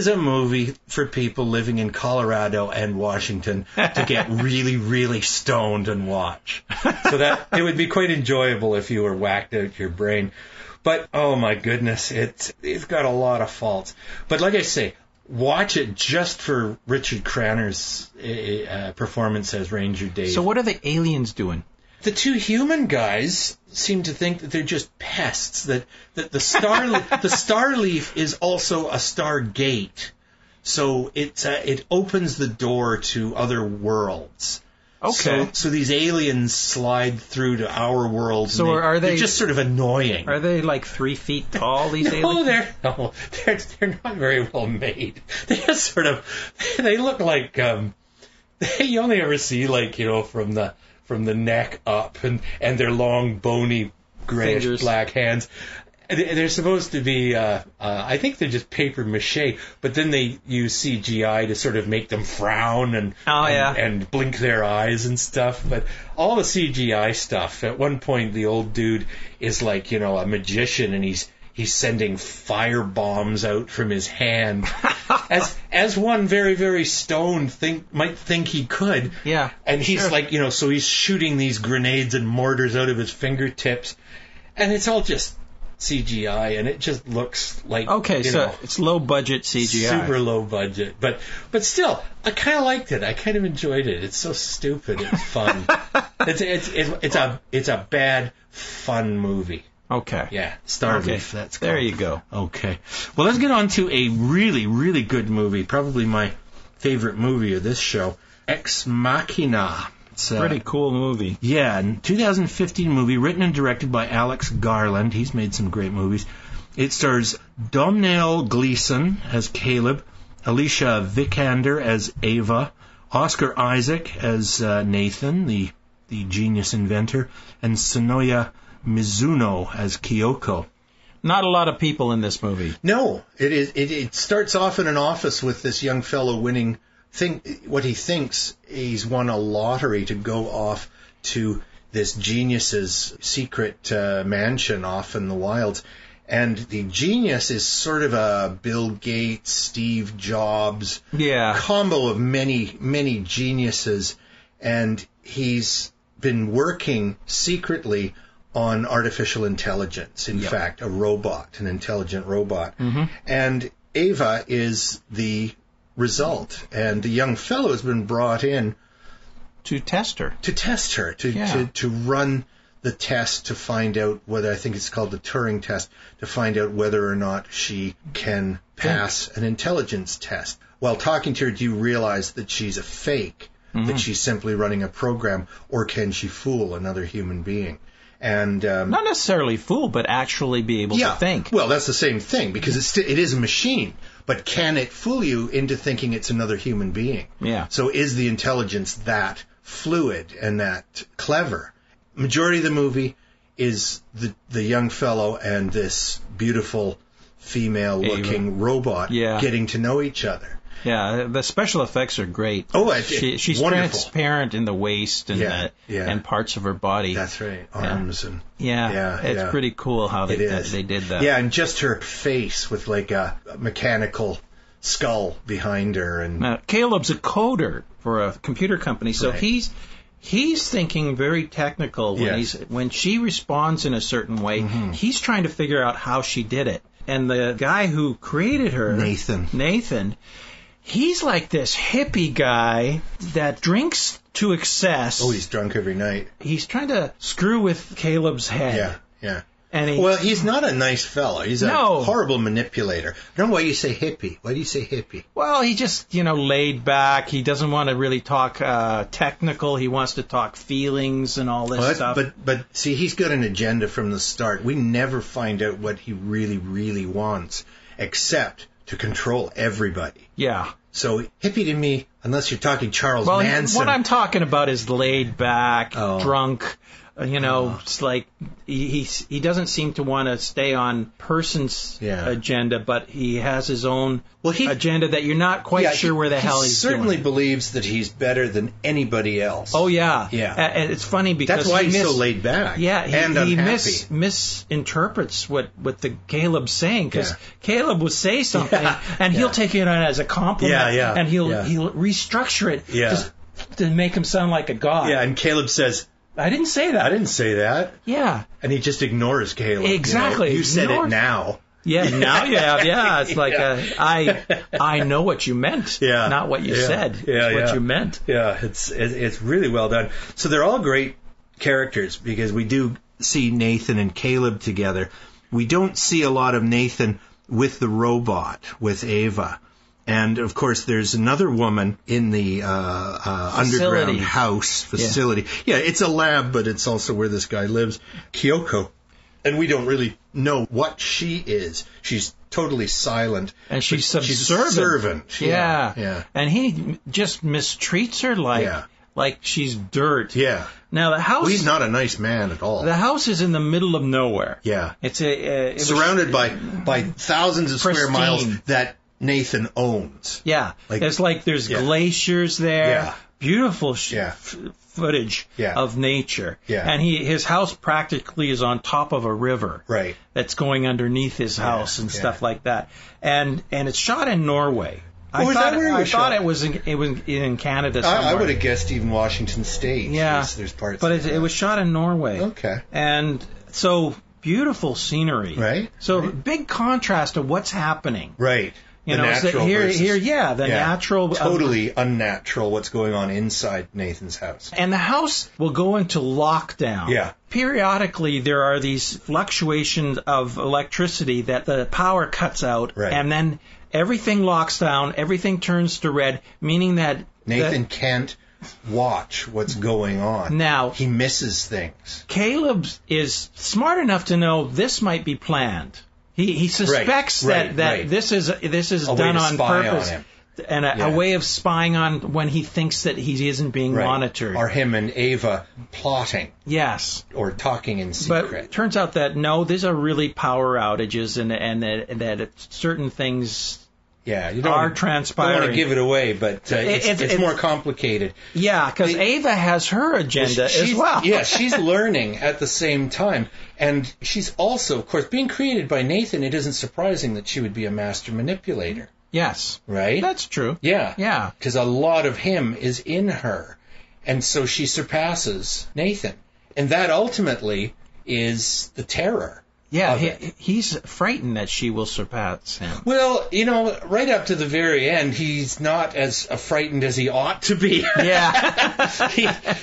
S2: a movie for people living in Colorado and Washington to get really, really stoned and watch. So that it would be quite enjoyable if you were whacked out your brain. But oh my goodness, it's got a lot of faults. But like I say, watch it just for Richard Crannar's performance as Ranger Dave.
S3: So what are the aliens doing?
S2: The two human guys seem to think that they're just pests, that the star leaf is also a star gate, so it opens the door to other worlds.
S3: Okay.
S2: So these aliens slide through to our world.
S3: So are they?
S2: They're just sort of annoying.
S3: Are they like 3 feet tall? These aliens?
S2: They're not very well made. They just sort of they look like you only ever see, like, you know, from the neck up, and their long bony grayish
S3: fingers.
S2: Black hands. They're supposed to be, I think they're just paper mache, but then they use CGI to sort of make them frown and blink their eyes and stuff. But all the CGI stuff, at one point the old dude is like, you know, a magician, and he's sending fire bombs out from his hand, as one very, very stoned might think he could.
S3: Yeah.
S2: And he's like, you know, so he's shooting these grenades and mortars out of his fingertips, and it's all just CGI, and it just looks like,
S3: okay, so it's low budget CGI,
S2: super low budget, but still, I kind of liked it. I kind of enjoyed it. It's so stupid. It's fun. It's a bad fun movie.
S3: Okay.
S2: Yeah, Starleaf. That's
S3: there you go.
S2: Okay. Well, let's get on to a really, really good movie. Probably my favorite movie of this show, Ex Machina. It's a
S3: pretty cool movie.
S2: Yeah, 2015 movie written and directed by Alex Garland. He's made some great movies. It stars Domhnall Gleeson as Caleb, Alicia Vikander as Ava, Oscar Isaac as Nathan, the genius inventor, and Sonoya Mizuno as Kyoko.
S3: Not a lot of people in this movie.
S2: No, it starts off in an office with this young fellow winning what he thinks he's won a lottery to go off to this genius's secret mansion off in the wilds. And the genius is sort of a Bill Gates, Steve Jobs combo of many, many geniuses. And he's been working secretly on artificial intelligence. In fact, an intelligent robot. Mm-hmm. And Ava is the result. And the young fellow has been brought in
S3: to test her.
S2: To run the test to find out whether, I think it's called the Turing test, to find out whether or not she can pass an intelligence test. While talking to her, do you realize that she's a fake, that she's simply running a program, or can she fool another human being? And
S3: not necessarily fool, but actually be able to think.
S2: Well, that's the same thing, because it is a machine. But can it fool you into thinking it's another human being?
S3: Yeah.
S2: So is the intelligence that fluid and that clever? Majority of the movie is the young fellow and this beautiful female-looking robot getting to know each other.
S3: Yeah, the special effects are great.
S2: Oh,
S3: she's
S2: wonderful.
S3: Transparent in the waist and parts of her body.
S2: That's right, arms and
S3: it's pretty cool how they did that.
S2: Yeah, and just her face with like a mechanical skull behind her. And
S3: now, Caleb's a coder for a computer company, so he's thinking very technical when she responds in a certain way. He's trying to figure out how she did it. And the guy who created her, Nathan, he's like this hippie guy that drinks to excess.
S2: Oh, he's drunk every night.
S3: He's trying to screw with Caleb's head.
S2: Yeah.
S3: And
S2: he's not a nice fellow. He's a horrible manipulator. I don't know why you say hippie. Why do you say hippie?
S3: Well, he just, laid back. He doesn't want to really talk technical. He wants to talk feelings and all this stuff.
S2: But see, he's got an agenda from the start. We never find out what he really, really wants, except to control everybody.
S3: Yeah.
S2: So hippie to me, unless you're talking Charles Manson.
S3: What I'm talking about is laid back, drunk. It's like he doesn't seem to want to stay on person's agenda, but he has his own agenda that you're not quite sure where the hell he's doing.
S2: He certainly believes that he's better than anybody else.
S3: Oh, yeah.
S2: Yeah.
S3: And it's funny because
S2: that's why he's so laid back.
S3: Yeah,
S2: and
S3: he misinterprets what the Caleb's saying, because Caleb will say something and he'll take it on as a compliment and he'll restructure it just to make him sound like a god.
S2: Yeah, and Caleb says,
S3: I didn't say that.
S2: I didn't say that.
S3: Yeah.
S2: And he just ignores Caleb.
S3: Exactly.
S2: You said it now.
S3: Yeah, now you have. Yeah, it's like I know what you meant, not what you said. It's what you meant.
S2: Yeah, it's really well done. So they're all great characters because we do see Nathan and Caleb together. We don't see a lot of Nathan with the robot, with Ava. And, of course, there's another woman in the underground house facility. Yeah, it's a lab, but it's also where this guy lives, Kyoko. And we don't really know what she is. She's totally silent.
S3: And she's subservient.
S2: She's a servant.
S3: Yeah. And he just mistreats her like she's dirt.
S2: Yeah.
S3: Now, the house...
S2: Well, he's not a nice man at all.
S3: The house is in the middle of nowhere.
S2: Yeah.
S3: It's
S2: surrounded by thousands of square miles that Nathan owns.
S3: Yeah. There's glaciers there.
S2: Yeah.
S3: Beautiful footage of nature.
S2: Yeah.
S3: And his house practically is on top of a river.
S2: Right.
S3: That's going underneath his house and stuff like that. And it's shot in Norway. I thought it was in Canada somewhere.
S2: I would have guessed even Washington State.
S3: Yeah.
S2: There's parts.
S3: But it was shot in Norway.
S2: Okay.
S3: And so beautiful scenery.
S2: Right.
S3: So big contrast to what's happening.
S2: Right.
S3: Natural natural.
S2: Totally unnatural what's going on inside Nathan's house.
S3: And the house will go into lockdown.
S2: Yeah.
S3: Periodically, there are these fluctuations of electricity that the power cuts out.
S2: Right.
S3: And then everything locks down, everything turns to red, meaning that
S2: Nathan can't watch what's going on.
S3: Now,
S2: he misses things.
S3: Caleb is smart enough to know this might be planned. He suspects that this is done on purpose And a way of spying on when he thinks that he isn't being monitored.
S2: Or him and Ava plotting.
S3: Yes.
S2: Or talking in secret.
S3: But it turns out that, no, these are really power outages and that certain things are transpiring.
S2: You don't want to give it away, but it's more complicated.
S3: Yeah, because Ava has her agenda as well.
S2: Yeah, she's learning at the same time. And she's also, of course, being created by Nathan, it isn't surprising that she would be a master manipulator.
S3: Yes.
S2: Right?
S3: That's true.
S2: Yeah.
S3: Yeah.
S2: Because a lot of him is in her. And so she surpasses Nathan. And that ultimately is the terror.
S3: Yeah, he's frightened that she will surpass him.
S2: Well, right up to the very end, he's not as frightened as he ought to be.
S3: Yeah.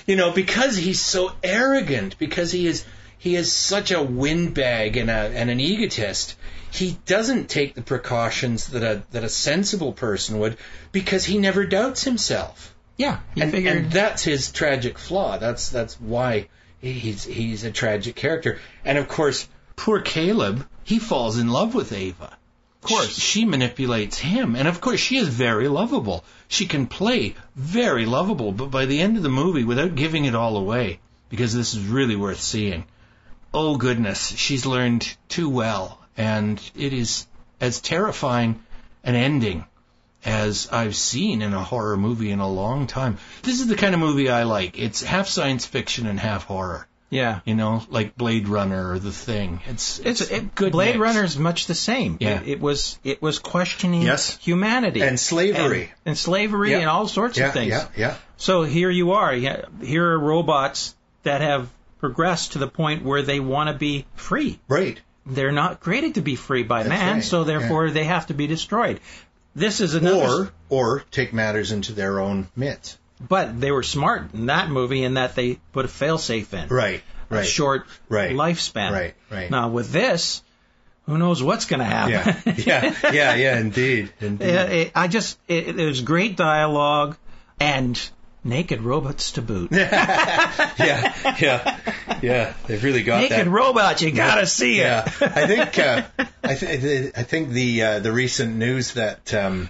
S2: Because he's so arrogant, because he is such a windbag and an egotist. He doesn't take the precautions that a sensible person would, because he never doubts himself.
S3: Yeah,
S2: and that's his tragic flaw. That's why he's a tragic character. And of course, poor Caleb, he falls in love with Ava. Of course, she manipulates him, and of course she is very lovable. She can play very lovable, but by the end of the movie, without giving it all away, because this is really worth seeing, oh goodness, she's learned too well. And it is as terrifying an ending as I've seen in a horror movie in a long time. This is the kind of movie I like. It's half science fiction and half horror.
S3: Yeah.
S2: Like Blade Runner or The Thing. It's good.
S3: Blade
S2: mix.
S3: Runner is much the same.
S2: Yeah.
S3: It was questioning humanity.
S2: And slavery.
S3: And slavery and all sorts of things.
S2: Yeah.
S3: So here you are. Here are robots that have progressed to the point where they want to be free.
S2: Right.
S3: They're not created to be free by man, so therefore they have to be destroyed. This is another...
S2: Or take matters into their own midst.
S3: But they were smart in that movie in that they put a failsafe in.
S2: Right.
S3: A short lifespan.
S2: Right.
S3: Now with this, who knows what's going to happen?
S2: Yeah, indeed.
S3: There's great dialogue and naked robots to boot.
S2: Yeah. They've really got
S3: naked robots. You gotta see it.
S2: Yeah, I think the recent news that the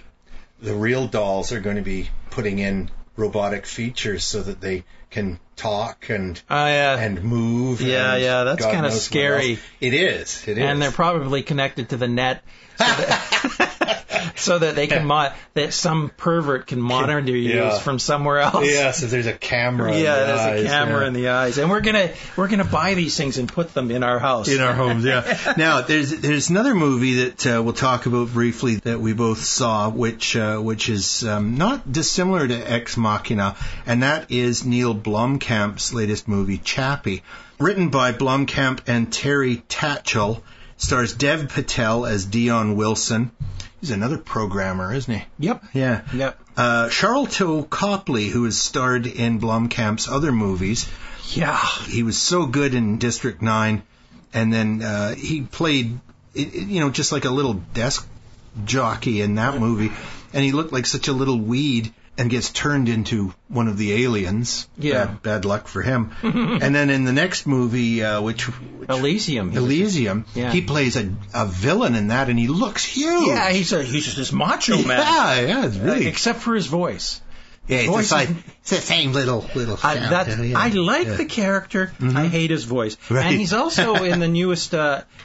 S2: real dolls are going to be putting in robotic features so that they can talk and move.
S3: Yeah, that's kind of scary.
S2: It is.
S3: And they're probably connected to the net. So that they can that some pervert can monitor you from somewhere else.
S2: Yeah, so there's a camera.
S3: There's a camera in the eyes, and we're gonna buy these things and put them in our house,
S2: in our homes. Yeah. Now there's another movie that we'll talk about briefly that we both saw, which is not dissimilar to Ex Machina, and that is Neil Blomkamp's latest movie, Chappie, written by Blomkamp and Terry Tatchell. Stars Dev Patel as Dion Wilson. He's another programmer, isn't he?
S3: Yep.
S2: Yeah.
S3: Yep.
S2: Charlton Copley, who has starred in Blomkamp's other movies.
S3: Yeah.
S2: He was so good in District 9. And then he played, just like a little desk jockey in that movie. And he looked like such a little weed and gets turned into one of the aliens.
S3: Yeah.
S2: Bad luck for him. And then in the next movie, which
S3: Elysium.
S2: He plays a villain in that, and he looks huge.
S3: Yeah, he's just this macho man.
S2: Yeah, it's really...
S3: except for his voice.
S2: Yeah, it's the same little
S3: I like the character. Mm-hmm. I hate his voice. Right. And he's also in the newest...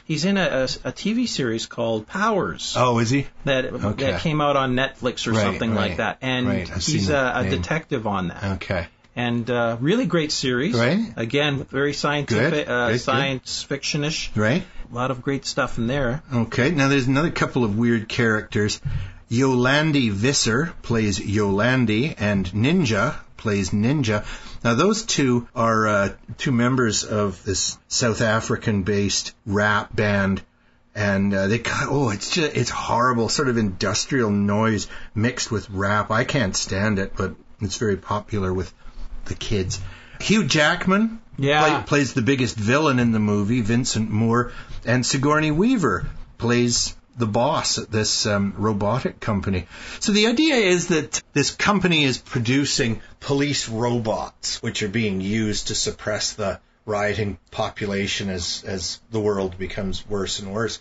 S3: he's in a TV series called Powers.
S2: Oh, is he?
S3: That came out on Netflix or something like that. And he's a detective on that.
S2: Okay.
S3: And really great series.
S2: Right.
S3: Again, very scientific, science fictionish.
S2: Right.
S3: A lot of great stuff in there.
S2: Okay. Now there's another couple of weird characters. Yolandi Visser plays Yolandi, and Ninja plays Ninja. Now, those two are two members of this South African-based rap band, and it's horrible, sort of industrial noise mixed with rap. I can't stand it, but it's very popular with the kids. Hugh Jackman plays the biggest villain in the movie, Vincent Moore, and Sigourney Weaver plays the boss at this robotic company. So the idea is that this company is producing police robots, which are being used to suppress the rioting population as the world becomes worse and worse.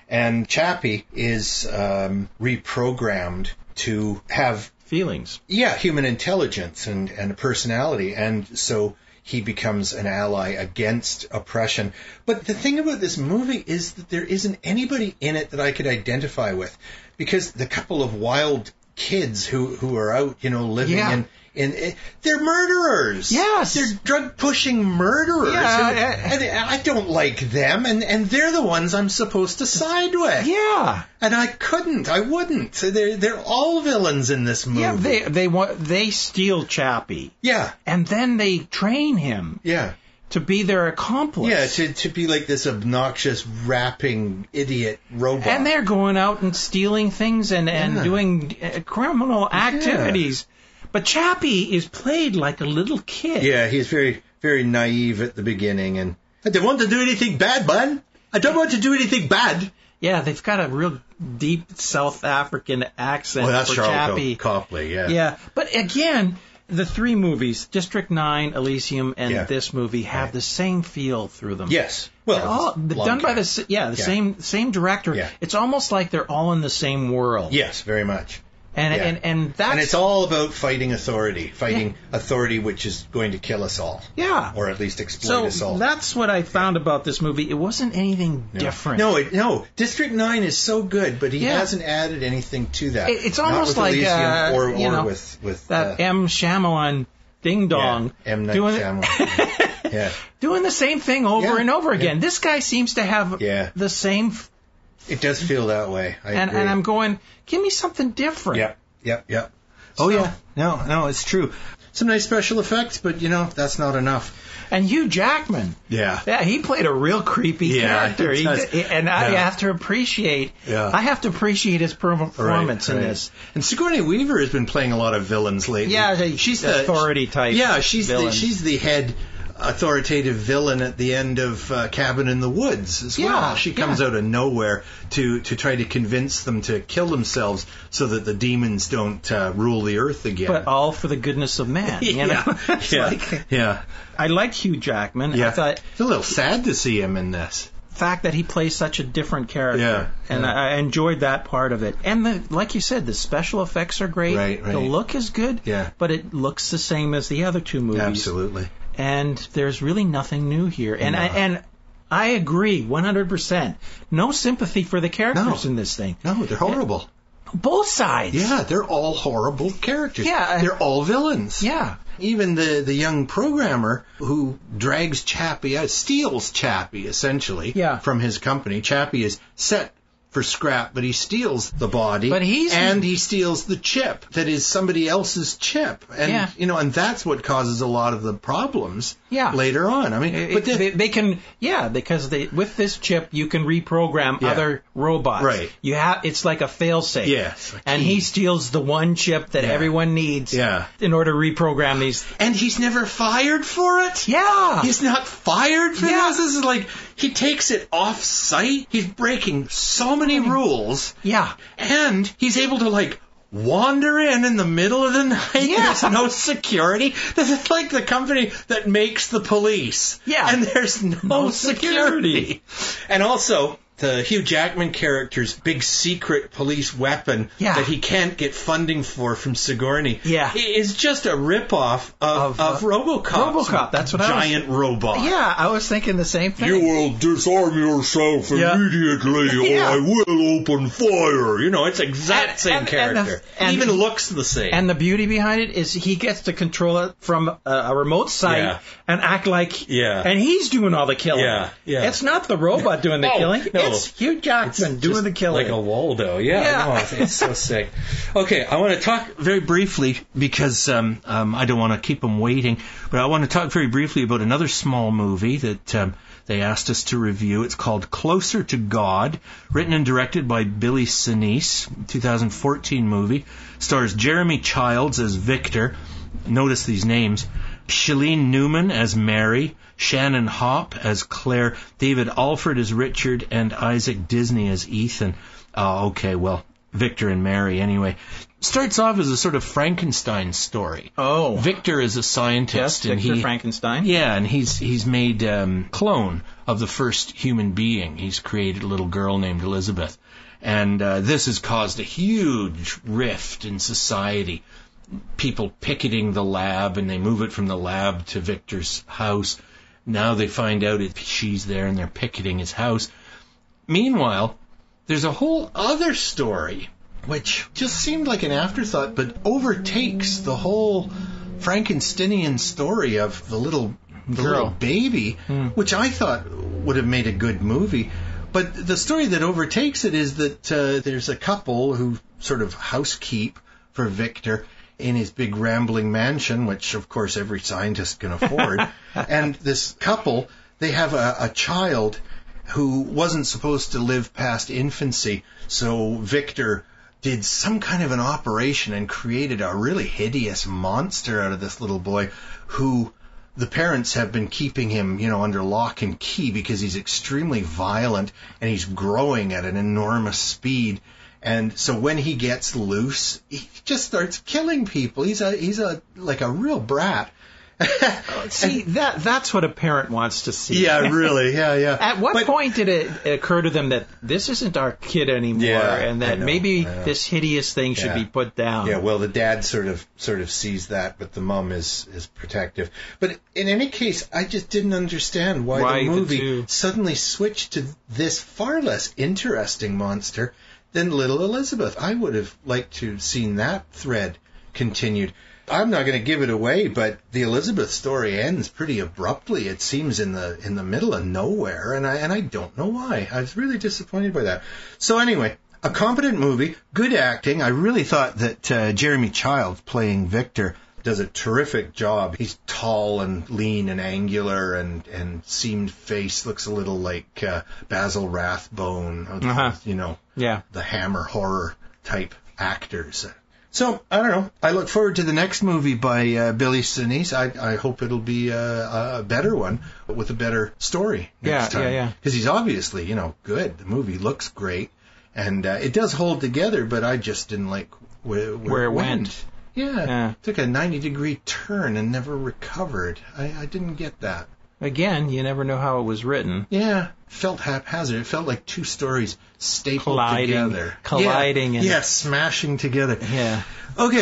S2: And Chappie is reprogrammed to have
S3: feelings.
S2: Yeah, human intelligence and a personality. And so he becomes an ally against oppression. But the thing about this movie is that there isn't anybody in it that I could identify with. Because the couple of wild kids who are out, living in they're murderers.
S3: Yes.
S2: They're drug-pushing murderers.
S3: Yeah.
S2: And I don't like them, and they're the ones I'm supposed to side with.
S3: Yeah.
S2: And I wouldn't. They're all villains in this movie.
S3: Yeah, they steal Chappie.
S2: Yeah.
S3: And then they train him.
S2: Yeah.
S3: To be their accomplice.
S2: Yeah, to be like this obnoxious, rapping, idiot robot.
S3: And they're going out and stealing things and doing criminal activities. Yeah. But Chappie is played like a little kid.
S2: Yeah, he's very, very naive at the beginning. And I don't want to do anything bad, man. I don't want to do anything bad.
S3: Yeah, they've got a real deep South African accent
S2: that's
S3: for
S2: Charles
S3: Chappie.
S2: Copley, yeah.
S3: Yeah, but again, the three movies, District 9, Elysium, and this movie, have the same feel through them.
S2: Yes.
S3: Well, done by the same director.
S2: Yeah.
S3: It's almost like they're all in the same world.
S2: Yes, very much.
S3: And that's...
S2: And it's all about fighting authority which is going to kill us all.
S3: Yeah.
S2: Or at least exploit us all.
S3: So that's what I found about this movie. It wasn't anything different.
S2: No. District 9 is so good, but he hasn't added anything to that.
S3: It's almost like
S2: with
S3: that M. Shyamalan Ding Dong.
S2: Yeah, M. Night Shyamalan. Yeah.
S3: Doing the same thing over and over again. This guy seems to have the same...
S2: It does feel that way. I agree.
S3: And I'm going, give me something different.
S2: Yep. Oh, yeah. No, it's true. Some nice special effects, but, that's not enough.
S3: And Hugh Jackman.
S2: Yeah.
S3: He played a real creepy character. I have to appreciate his performance in this.
S2: And Sigourney Weaver has been playing a lot of villains lately.
S3: Yeah, she's the authority type.
S2: Yeah, she's the head authoritative villain at the end of Cabin in the Woods as well.
S3: Yeah,
S2: she comes out of nowhere to try to convince them to kill themselves so that the demons don't rule the earth again.
S3: But all for the goodness of man. I like Hugh Jackman.
S2: Yeah.
S3: I thought
S2: it's a little sad to see him in this.
S3: Fact that he plays such a different character, I enjoyed that part of it. And like you said, the special effects are great.
S2: Right.
S3: The look is good.
S2: Yeah.
S3: But it looks the same as the other two movies.
S2: Absolutely.
S3: And there's really nothing new here. And I agree 100%. No sympathy for the characters in this thing.
S2: No, they're horrible.
S3: Both sides.
S2: Yeah, they're all horrible characters.
S3: Yeah.
S2: They're all villains.
S3: Yeah.
S2: Even the young programmer who drags Chappie out, steals Chappie, essentially, from his company. Chappie is set for scrap, but he steals the body. And he steals the chip that is somebody else's chip. And, and that's what causes a lot of the problems later on. I mean, but
S3: they can, because with this chip, you can reprogram other robots.
S2: Right.
S3: It's like a fail-safe.
S2: Yes.
S3: And he steals the one chip that everyone needs in order to reprogram these.
S2: And he's never fired for it?
S3: Yeah.
S2: He's not fired for this? This is like, he takes it off-site. He's breaking so many rules.
S3: Yeah.
S2: And he's able to, wander in the middle of the night.
S3: Yeah.
S2: There's no security. This is like the company that makes the police.
S3: Yeah.
S2: And there's no security. And also, the Hugh Jackman character's big secret police weapon that he can't get funding for from Sigourney is just a ripoff of RoboCop.
S3: RoboCop, that's what
S2: giant robot.
S3: Yeah, I was thinking the same thing.
S2: You will disarm yourself immediately or I will open fire. It's exact same character. And even looks the same.
S3: And the beauty behind it is he gets to control it from a remote site and act like and he's doing all the killing.
S2: Yeah.
S3: It's not the robot doing the killing.
S2: No.
S3: It's Hugh Jackman doing the killing.
S2: Like a Waldo. It's so sick. Okay, I want to talk very briefly because I don't want to keep them waiting, but I want to talk very briefly about another small movie that they asked us to review. It's called Closer to God, written and directed by Billy Sinise, 2014 movie. Stars Jeremy Childs as Victor. Notice these names. Shailene Newman as Mary, Shannon Hoppe as Claire, David Alford as Richard, and Isaac Disney as Ethan. Okay, well, Victor and Mary, anyway. Starts off as a sort of Frankenstein story.
S3: Oh.
S2: Victor is a scientist.
S3: Yes, Victor Frankenstein.
S2: Yeah, and he's made clone of the first human being. He's created a little girl named Elizabeth. And this has caused a huge rift in society. People picketing the lab, and they move it from the lab to Victor's house. Now they find out she's there, and they're picketing his house. Meanwhile, there's a whole other story, which just seemed like an afterthought, but overtakes the whole Frankensteinian story of the little baby, which I thought would have made a good movie. But the story that overtakes it is that there's a couple who sort of housekeep for Victor in his big rambling mansion, which, of course, every scientist can afford. And this couple, they have a child who wasn't supposed to live past infancy. So Victor did some kind of an operation and created a really hideous monster out of this little boy who the parents have been keeping him, under lock and key because he's extremely violent and he's growing at an enormous speed. And so when he gets loose, he just starts killing people. He's like a real brat.
S3: See, that's what a parent wants to see.
S2: Yeah, really. Yeah.
S3: At what point did it occur to them that this isn't our kid anymore, and that maybe this hideous thing should be put down?
S2: Yeah, well, the dad sort of sees that, but the mom is protective. But in any case, I just didn't understand why the movie suddenly switched to this far less interesting monster than little Elizabeth. I would have liked to have seen that thread continued. I'm not going to give it away, but the Elizabeth story ends pretty abruptly. It seems in the middle of nowhere, and I don't know why. I was really disappointed by that. So anyway, a competent movie, good acting. I really thought that Jeremy Child playing Victor does a terrific job. He's tall and lean and angular and seamed face, looks a little like Basil Rathbone, the Hammer horror type actors. So, I don't know. I look forward to the next movie by Billy Sinise. I hope it'll be a better one, but with a better story next time.
S3: Yeah.
S2: Because he's obviously, good. The movie looks great. And it does hold together, but I just didn't like where it went. Yeah. Took a 90-degree turn and never recovered. I didn't get that.
S3: Again, you never know how it was written.
S2: Yeah. Felt haphazard. It felt like two stories stapled together.
S3: Colliding.
S2: Yeah, smashing together.
S3: Yeah.
S2: Okay,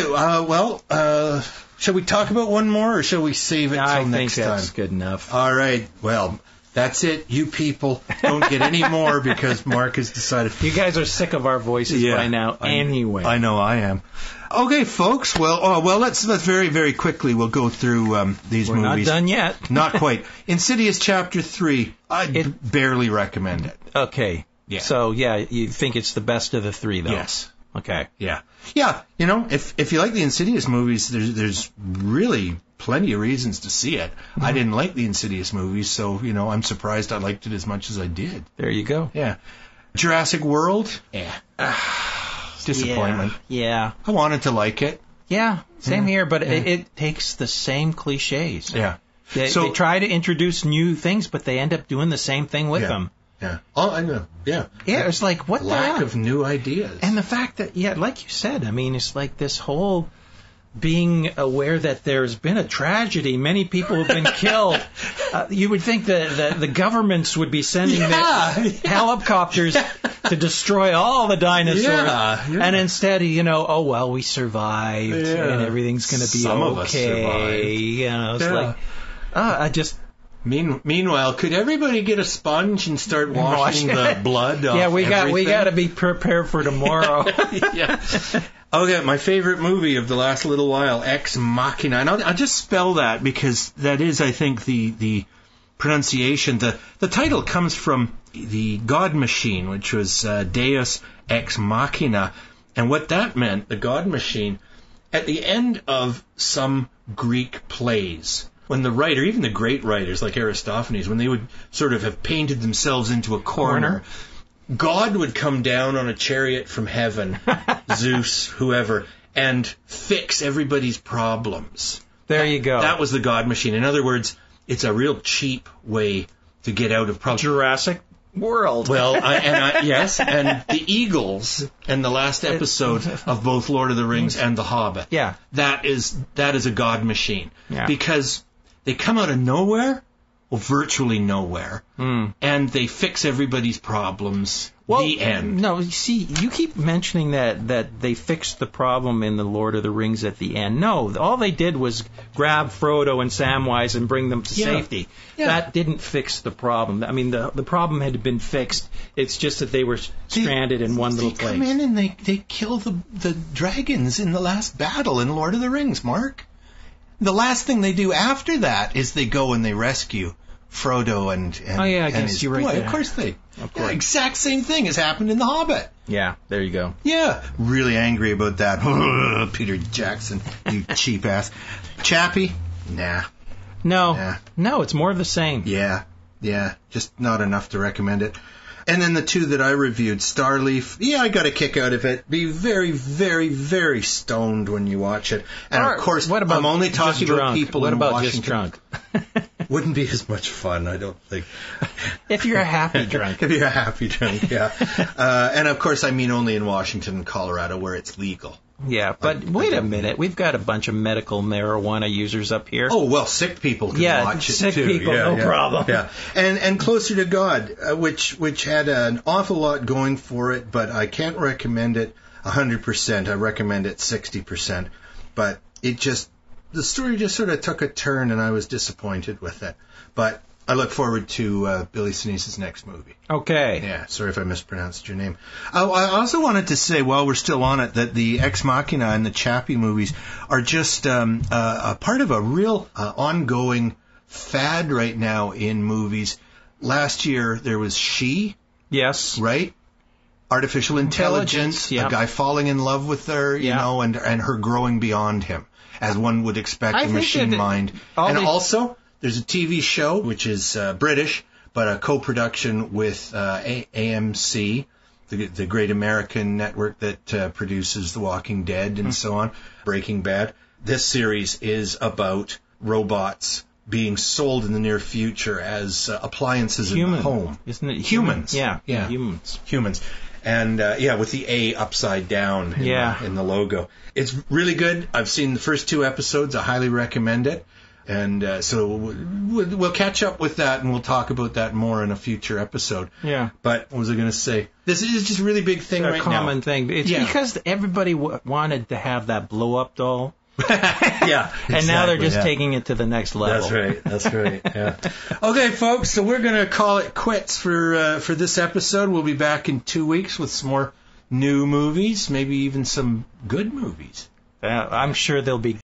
S2: shall we talk about one more, or shall we save it till next time?
S3: I think that's good enough.
S2: All right, well, that's it. You people don't get any more because Mark has decided.
S3: You guys are sick of our voices by now anyway.
S2: I know I am. Okay, folks. Well, let's very, very quickly. We'll go through these movies.
S3: We're not done yet.
S2: Not quite. Insidious Chapter 3. I'd barely recommend it.
S3: Okay.
S2: Yeah.
S3: So you think it's the best of the three, though?
S2: Yes.
S3: Okay.
S2: Yeah. If you like the Insidious movies, there's really plenty of reasons to see it. Mm-hmm. I didn't like the Insidious movies, so I'm surprised I liked it as much as I did.
S3: There you go.
S2: Yeah. Jurassic World. Yeah. Disappointment.
S3: Yeah.
S2: I wanted to like it.
S3: Yeah, same here, but it takes the same cliches.
S2: Yeah.
S3: They try to introduce new things, but they end up doing the same thing with them.
S2: Yeah. Oh, I know. Yeah.
S3: Yeah, it's like, what the hell?
S2: Lack of new ideas.
S3: And the fact that, like you said, I mean, it's like this whole being aware that there's been a tragedy. Many people have been killed. You would think that the governments would be sending helicopters to destroy all the dinosaurs. Yeah. And instead, we survived and everything's going to be
S2: Some
S3: okay.
S2: of us survived.
S3: It's like, I just...
S2: Meanwhile, could everybody get a sponge and start washing the blood off everything?
S3: we got to be prepared for tomorrow.
S2: Yeah. Okay, my favorite movie of the last little while, Ex Machina. And I'll just spell that because that is, I think, the pronunciation. The title comes from the God Machine, which was Deus Ex Machina. And what that meant, the God Machine, at the end of some Greek plays, when the writer, even the great writers like Aristophanes, when they would sort of have painted themselves into a corner, God would come down on a chariot from heaven, Zeus, whoever, and fix everybody's problems.
S3: There you go.
S2: That was the God Machine. In other words, it's a real cheap way to get out of problems.
S3: Jurassic world.
S2: Well, yes, and the eagles in the last episode of both Lord of the Rings and The Hobbit.
S3: Yeah.
S2: That is a god machine.
S3: Yeah.
S2: Because they come out of nowhere, well, virtually nowhere, and they fix everybody's problems.
S3: Well,
S2: the end.
S3: No, see, you keep mentioning that they fixed the problem in the Lord of the Rings at the end. No, all they did was grab Frodo and Samwise and bring them to safety. Yeah. That didn't fix the problem. I mean, the problem had been fixed. It's just that they were stranded in one little place.
S2: They come in and they kill the dragons in the last battle in Lord of the Rings, Mark. The last thing they do after that is they go and they rescue Frodo and
S3: I guess you're right.
S2: Boy, of course they. The exact same thing has happened in The Hobbit.
S3: Yeah, there you go.
S2: Yeah, really angry about that. Peter Jackson, you cheap ass. Chappie? Nah.
S3: No, it's more of the same.
S2: Yeah, just not enough to recommend it. And then the two that I reviewed, Starleaf, I got a kick out of it. Be very, very, very stoned when you watch it. And of course,
S3: what about
S2: I'm only talking about people in Washington.
S3: What about just drunk?
S2: Wouldn't be as much fun, I don't think.
S3: If you're a happy drunk.
S2: If you're a happy drunk, yeah. And of course, I mean only in Washington and Colorado where it's legal.
S3: Yeah, but wait a minute. We've got a bunch of medical marijuana users up here.
S2: Oh, well, sick people can watch it,
S3: sick
S2: too.
S3: People, no problem.
S2: Yeah, and Closer to God, which had an awful lot going for it, but I can't recommend it 100%. I recommend it 60%. But the story just sort of took a turn, and I was disappointed with it. But I look forward to Billy Sinise's next movie.
S3: Okay.
S2: Yeah, sorry if I mispronounced your name. I also wanted to say, while we're still on it, that the Ex Machina and the Chappie movies are just a part of a real ongoing fad right now in movies. Last year, there was She.
S3: Yes.
S2: Right? Artificial intelligence,
S3: yeah.
S2: A guy falling in love with her, you know, and her growing beyond him, as one would expect a machine mind. And also, there's a TV show, which is British, but a co-production with AMC, the great American network that produces The Walking Dead and so on, Breaking Bad. This series is about robots being sold in the near future as appliances in the home.
S3: Isn't it?
S2: Humans.
S3: Yeah, humans.
S2: Humans. And, with the A upside down in the logo. It's really good. I've seen the first 2 episodes. I highly recommend it. And so we'll catch up with that, and we'll talk about that more in a future episode.
S3: Yeah.
S2: But what was I going to say? This is just a really big thing right now.
S3: It's a common thing. It's because everybody wanted to have that blow-up doll.
S2: Yeah.
S3: And now they're just taking it to the next level.
S2: That's right. Yeah. Okay, folks, so we're going to call it quits for this episode. We'll be back in 2 weeks with some more new movies, maybe even some good movies.
S3: I'm sure they'll be